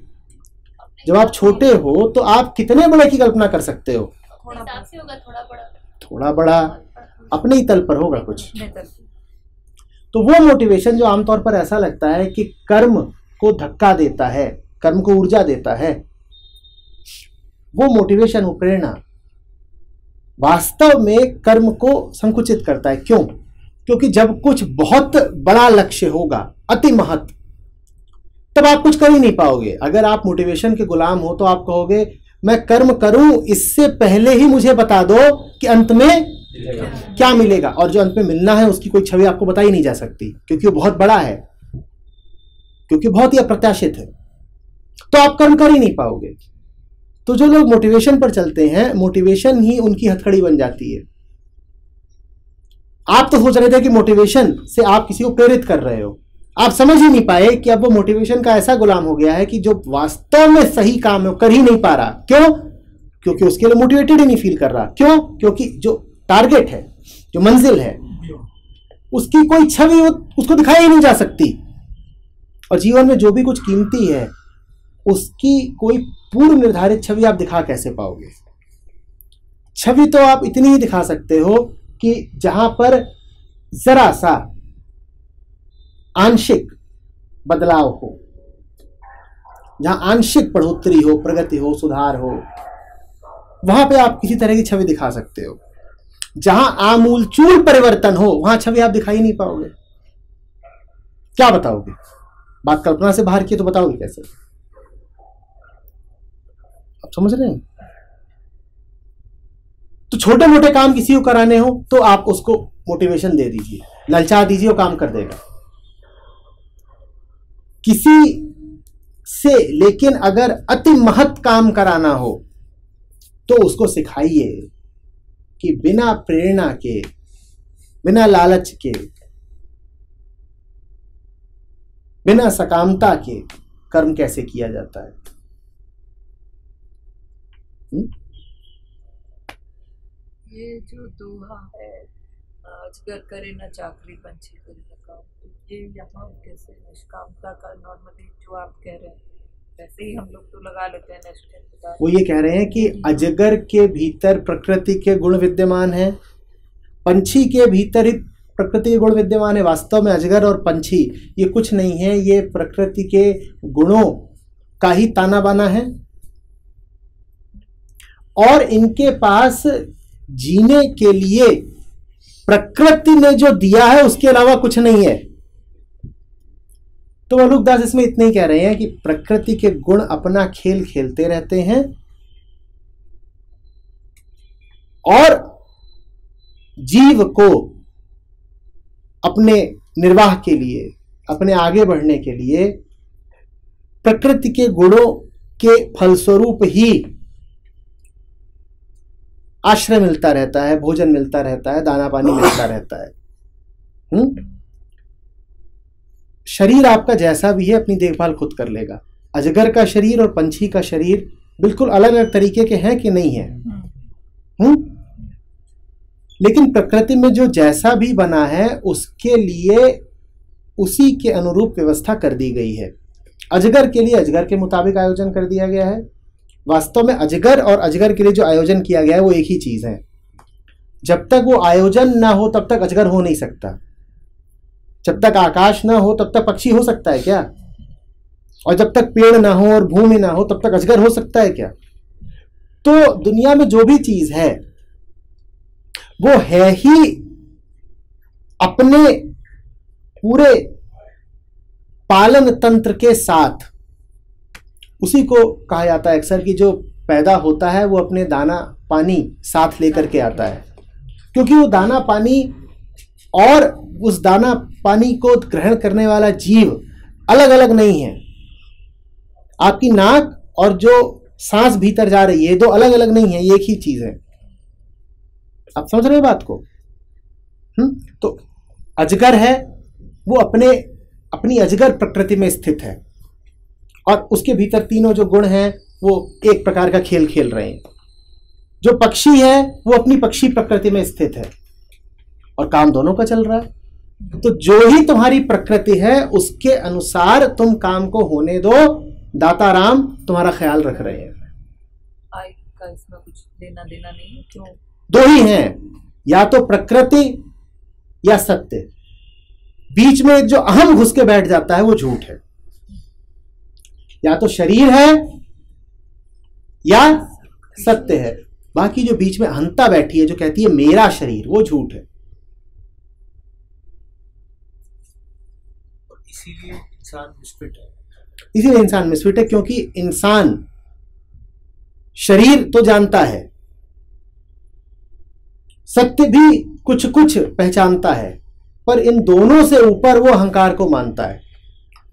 जब आप छोटे हो तो आप कितने बड़े की कल्पना कर सकते हो? हिसाब से होगा, थोड़ा बड़ा, थोड़ा बड़ा, अपने ही तल पर होगा कुछ। बेहतर। तो वो मोटिवेशन जो आमतौर पर ऐसा लगता है कि कर्म को धक्का देता है, कर्म को ऊर्जा देता है, वो मोटिवेशन, वो प्रेरणा वास्तव में कर्म को संकुचित करता है। क्यों? क्योंकि जब कुछ बहुत बड़ा लक्ष्य होगा, अति महत्, तब आप कुछ कर ही नहीं पाओगे। अगर आप मोटिवेशन के गुलाम हो तो आप कहोगे मैं कर्म करूं, इससे पहले ही मुझे बता दो कि अंत में क्या मिलेगा, और जो अंत में मिलना है उसकी कोई छवि आपको बताई नहीं जा सकती, क्योंकि वो बहुत बड़ा है, क्योंकि बहुत ही अप्रत्याशित है, तो आप कर्म कर ही नहीं पाओगे। तो जो लोग मोटिवेशन पर चलते हैं, मोटिवेशन ही उनकी हथकड़ी बन जाती है। आप तो सोच रहे थे कि मोटिवेशन से आप किसी को प्रेरित कर रहे हो, आप समझ ही नहीं पाए कि अब वो मोटिवेशन का ऐसा गुलाम हो गया है कि जो वास्तव में सही काम है वो कर ही नहीं पा रहा। क्यों? क्योंकि उसके लिए मोटिवेटेड ही नहीं फील कर रहा। क्यों? क्योंकि जो टारगेट है, जो मंजिल है, उसकी कोई छवि उसको दिखाई ही नहीं जा सकती। और जीवन में जो भी कुछ कीमती है उसकी कोई पूर्व निर्धारित छवि आप दिखा कैसे पाओगे? छवि तो आप इतनी ही दिखा सकते हो कि जहां पर जरा सा आंशिक बदलाव हो, जहां आंशिक बढ़ोतरी हो, प्रगति हो, सुधार हो, वहां पे आप किसी तरह की छवि दिखा सकते हो। जहां आमूलचूल परिवर्तन हो वहां छवि आप दिखाई नहीं पाओगे। क्या बताओगे? बात कल्पना से बाहर की, तो बताओगे कैसे? आप समझ रहे हैं? तो छोटे मोटे काम किसी को कराने हो तो आप उसको मोटिवेशन दे दीजिए, ललचा दीजिए, वो काम कर देगा। किसी से लेकिन अगर अति महत् काम कराना हो तो उसको सिखाइए कि बिना प्रेरणा के, बिना लालच के, बिना सकामता के कर्म कैसे किया जाता है। ये जो दोहा है, अजगर करे न चाकरी पंछी करे न काम, तो ये यहाँ कैसे निष्कामता का नॉर्मली जो आप कह रहे हैं वैसे ही हम लोग तो लगा लेते हैं नेक्स्ट। वो ये कह रहे हैं कि अजगर के भीतर प्रकृति के गुण विद्यमान है, पंछी के भीतर ही प्रकृति के गुण विद्यमान है। वास्तव में अजगर और पंछी ये कुछ नहीं है, ये प्रकृति के गुणों का ही ताना बाना है, और इनके पास जीने के लिए प्रकृति ने जो दिया है उसके अलावा कुछ नहीं है। तो मलुकदास इसमें इतने ही कह रहे हैं कि प्रकृति के गुण अपना खेल खेलते रहते हैं और जीव को अपने निर्वाह के लिए, अपने आगे बढ़ने के लिए प्रकृति के गुणों के फलस्वरूप ही आश्रय मिलता रहता है, भोजन मिलता रहता है, दाना पानी मिलता रहता है। शरीर आपका जैसा भी है अपनी देखभाल खुद कर लेगा। अजगर का शरीर और पंछी का शरीर बिल्कुल अलग अलग तरीके के हैं कि नहीं है? लेकिन प्रकृति में जो जैसा भी बना है उसके लिए उसी के अनुरूप व्यवस्था कर दी गई है। अजगर के लिए अजगर के मुताबिक आयोजन कर दिया गया है। वास्तव में अजगर और अजगर के लिए जो आयोजन किया गया है वो एक ही चीज है। जब तक वो आयोजन ना हो तब तक अजगर हो नहीं सकता। जब तक आकाश ना हो तब तक पक्षी हो सकता है क्या? और जब तक पेड़ ना हो और भूमि ना हो तब तक अजगर हो सकता है क्या? तो दुनिया में जो भी चीज है वो है ही अपने पूरे पालन तंत्र के साथ। उसी को कहा जाता है अक्सर कि जो पैदा होता है वो अपने दाना पानी साथ लेकर के आता है, क्योंकि वो दाना पानी और उस दाना पानी को ग्रहण करने वाला जीव अलग अलग नहीं है। आपकी नाक और जो सांस भीतर जा रही है दो अलग अलग नहीं है, ये एक ही चीज है। आप समझ रहे हैं बात को? तो अजगर है वो अपनी अजगर प्रकृति में स्थित है और उसके भीतर तीनों जो गुण हैं वो एक प्रकार का खेल खेल रहे हैं। जो पक्षी है वो अपनी पक्षी प्रकृति में स्थित है और काम दोनों का चल रहा है। तो जो ही तुम्हारी प्रकृति है उसके अनुसार तुम काम को होने दो। दाता राम तुम्हारा ख्याल रख रहे हैं। आई का इसमें कुछ लेना देना नहीं है, क्यों? दो ही हैं, या तो प्रकृति या सत्य। बीच में एक जो अहम घुस के बैठ जाता है वो झूठ है। या तो शरीर है या सत्य है। बाकी जो बीच में अहंता बैठी है जो कहती है मेरा शरीर, वो झूठ है। इसीलिए इंसान मिसफिट है। इसीलिए इंसान मिसफिट है, क्योंकि इंसान शरीर तो जानता है, सत्य भी कुछ कुछ पहचानता है, पर इन दोनों से ऊपर वो अहंकार को मानता है।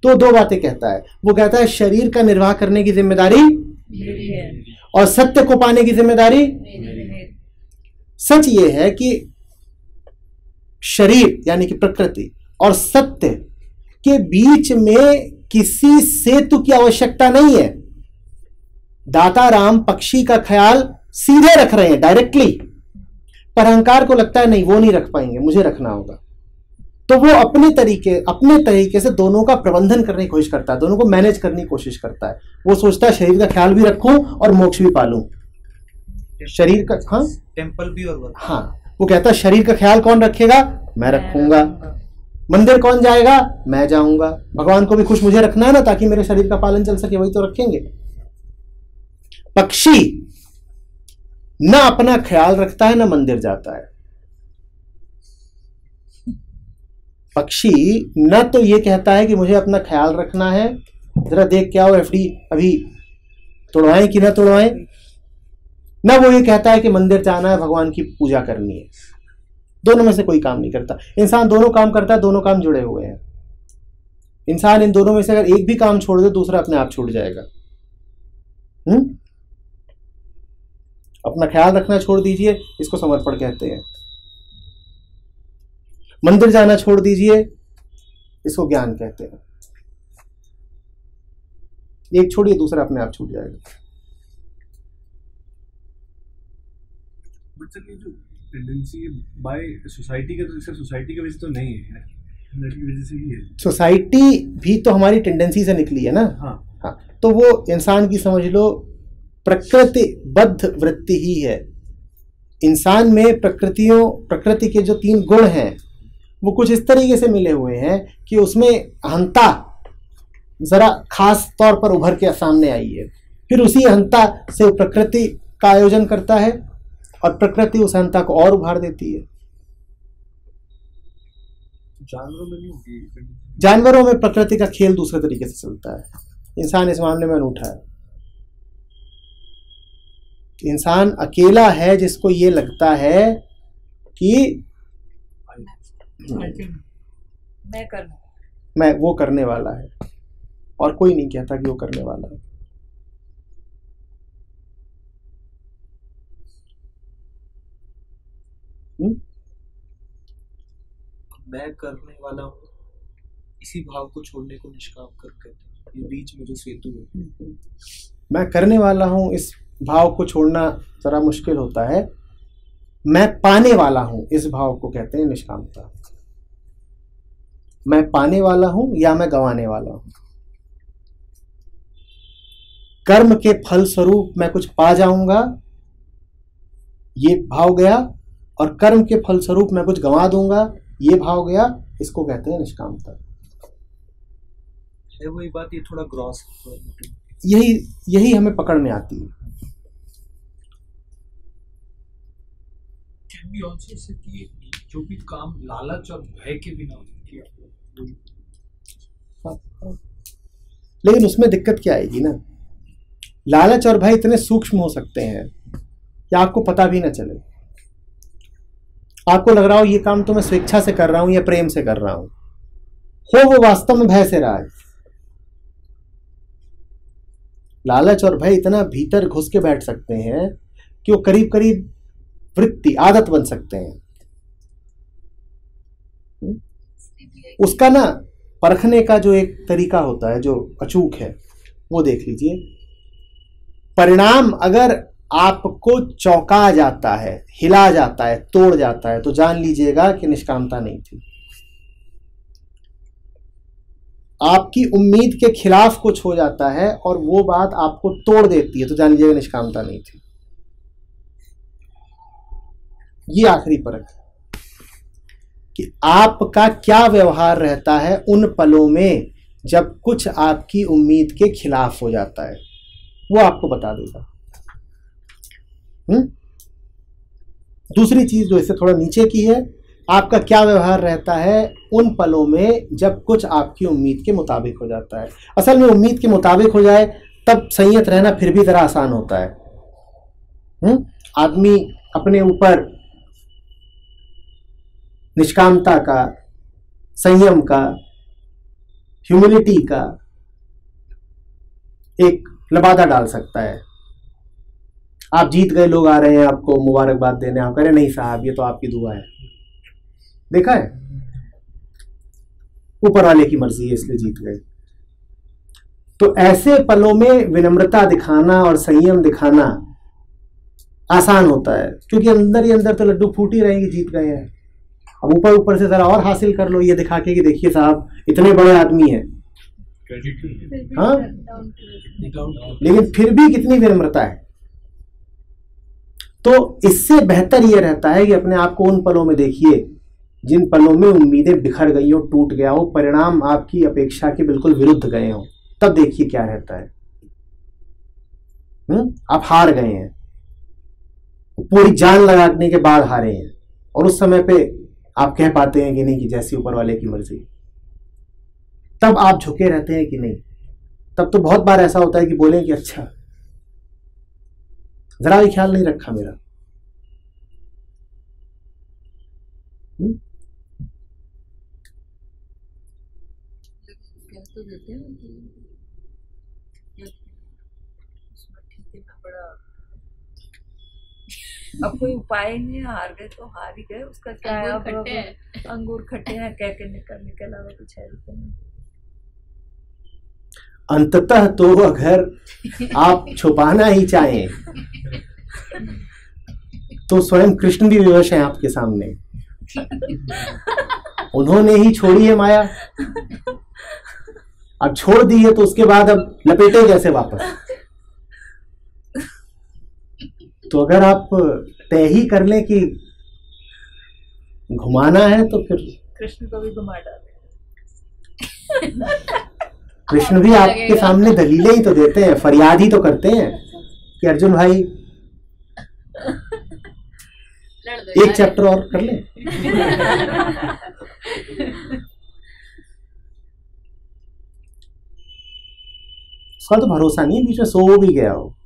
तो दो बातें कहता है। वो कहता है शरीर का निर्वाह करने की जिम्मेदारी मेरी है और सत्य को पाने की जिम्मेदारी। सच ये है कि शरीर यानी कि प्रकृति और सत्य के बीच में किसी सेतु की आवश्यकता नहीं है। दाता राम पक्षी का ख्याल सीधे रख रहे हैं, डायरेक्टली, पर अहंकार को लगता है नहीं वो नहीं रख पाएंगे, मुझे रखना होगा। तो वो अपने तरीके से दोनों का प्रबंधन करने की कोशिश करता है, दोनों को मैनेज करने की कोशिश करता है। वो सोचता है शरीर का ख्याल भी रखूं और मोक्ष भी पालूं। शरीर का, हाँ, टेम्पल भी और हाँ, वो कहता है शरीर का ख्याल कौन रखेगा? मैं रखूंगा। मंदिर कौन जाएगा? मैं जाऊंगा। भगवान को भी खुश मुझे रखना है ना, ताकि मेरे शरीर का पालन चल सके, वही तो रखेंगे। पक्षी ना अपना ख्याल रखता है ना मंदिर जाता है। पक्षी न तो ये कहता है कि मुझे अपना ख्याल रखना है, जरा देख के आओ एफडी अभी तोड़वाएं कि ना तोड़वाएं, ना वो ये कहता है कि मंदिर जाना है, भगवान की पूजा करनी है। दोनों में से कोई काम नहीं करता। इंसान दोनों काम करता है, दोनों काम जुड़े हुए हैं। इंसान इन दोनों में से अगर एक भी काम छोड़ दे दूसरा अपने आप छूट जाएगा। अपना ख्याल रखना छोड़ दीजिए, इसको समर्पण कहते हैं। मंदिर जाना छोड़ दीजिए, इसको ज्ञान कहते हैं। एक छोड़िए दूसरा अपने आप छूट जाएगा। ये जो टेंडेंसी बाय सोसाइटी का, तो सिर्फ सोसाइटी की वजह से तो नहीं है, की वजह से ही है। सोसाइटी भी तो हमारी टेंडेंसी से निकली है ना। हाँ, तो वो इंसान की समझ लो प्रकृतिबद्ध वृत्ति ही है। इंसान में प्रकृति के जो 3 गुण हैं वो कुछ इस तरीके से मिले हुए हैं कि उसमें अहंता जरा खास तौर पर उभर के सामने आई है। फिर उसी अहंता से प्रकृति का आयोजन करता है और प्रकृति उस अहंता को और उभार देती है। जानवरों में नहीं होगी? जानवरों में प्रकृति का खेल दूसरे तरीके से चलता है। इंसान इस मामले में अनूठा है। इंसान अकेला है जिसको ये लगता है कि मैं वो करने वाला है, और कोई नहीं कहता कि वो करने वाला है। मैं करने वाला हूँ, इसी भाव को छोड़ने को निष्काम कर कहते हैं। ये बीच में जो सेतु है, मैं करने वाला हूँ, इस भाव को छोड़ना जरा मुश्किल होता है। मैं पाने वाला हूं, इस भाव को कहते हैं निष्कामता। मैं पाने वाला हूं या मैं गंवाने वाला हूं। कर्म के फल स्वरूप मैं कुछ पा जाऊंगा, ये भाव गया, और कर्म के फल स्वरूप मैं कुछ गंवा दूंगा, ये भाव गया। इसको कहते हैं निष्कामता। है वही बात, ये थोड़ा ग्रॉस, यही हमें पकड़ में आती है। कैन बी आल्सो से कि जो भी काम लालच और भय के बिना किया लेकिन उसमें दिक्कत क्या आएगी ना, लालच और भय इतने सूक्ष्म हो सकते हैं कि आपको पता भी ना चले। आपको लग रहा हो ये काम तो मैं स्वेच्छा से कर रहा हूं या प्रेम से कर रहा हूं, हो वो वास्तव में भय से रहा है। लालच और भय इतना भीतर घुस के बैठ सकते हैं कि वो करीब करीब वृत्ति, आदत बन सकते हैं। उसका ना परखने का जो एक तरीका होता है, जो अचूक है, वो देख लीजिए। परिणाम अगर आपको चौंका जाता है, हिला जाता है, तोड़ जाता है, तो जान लीजिएगा कि निष्कामता नहीं थी। आपकी उम्मीद के खिलाफ कुछ हो जाता है और वो बात आपको तोड़ देती है, तो जान लीजिएगा निष्कामता नहीं थी। ये आखिरी परख है कि आपका क्या व्यवहार रहता है उन पलों में जब कुछ आपकी उम्मीद के खिलाफ हो जाता है, वो आपको बता देगा। दूसरी चीज जो इससे थोड़ा नीचे की है, आपका क्या व्यवहार रहता है उन पलों में जब कुछ आपकी उम्मीद के मुताबिक हो जाता है। असल में उम्मीद के मुताबिक हो जाए तब संयत रहना फिर भी जरा आसान होता है। आदमी अपने ऊपर निष्कामता का, संयम का, ह्यूमिलिटी का एक लबादा डाल सकता है। आप जीत गए, लोग आ रहे हैं आपको मुबारकबाद देने, आप कह रहे नहीं साहब ये तो आपकी दुआ है। देखा है, ऊपर वाले की मर्जी है इसलिए जीत गए। तो ऐसे पलों में विनम्रता दिखाना और संयम दिखाना आसान होता है, क्योंकि अंदर ही अंदर तो लड्डू फूट ही रहेंगे, जीत गए हैं। अब ऊपर ऊपर से जरा और हासिल कर लो ये दिखा के कि देखिए साहब इतने बड़े आदमी हैं। हाँ, लेकिन फिर भी कितनी विनम्रता है। तो इससे बेहतर यह रहता है कि अपने आप को उन पलों में देखिए जिन पलों में उम्मीदें बिखर गई हो, टूट गया हो, परिणाम आपकी अपेक्षा के बिल्कुल विरुद्ध गए हो, तब देखिए क्या रहता है। आप हार गए हैं, पूरी जान लगाने के बाद हारे हैं, और उस समय पे आप कह पाते हैं कि नहीं कि जैसी ऊपर वाले की मर्जी। तब आप झुके रहते हैं कि नहीं? तब तो बहुत बार ऐसा होता है कि बोलें कि अच्छा जरा भी ख्याल नहीं रखा मेरा। तो देते हैं कि उसमें ठीक है ना, बड़ा अब कोई उपाय नहीं, हार गए तो हार ही गए, उसका क्या है। अब अंगूर खट्टे हैं कह के निकलने के अलावा कुछ है नहीं। अंततः तो अगर आप छुपाना ही चाहें तो स्वयं कृष्ण भी विवश हैं आपके सामने। उन्होंने ही छोड़ी है माया, अब छोड़ दी है तो उसके बाद अब लपेटे कैसे वापस। तो अगर आप तय ही कर लें कि घुमाना है तो फिर कृष्ण को भी घुमा डाले। कृष्ण भी आपके सामने दलीलें ही तो देते हैं, फरियाद ही तो करते हैं कि अर्जुन भाई एक चैप्टर और कर ले। उसका तो भरोसा नहीं है, बीच में सो भी गया हो।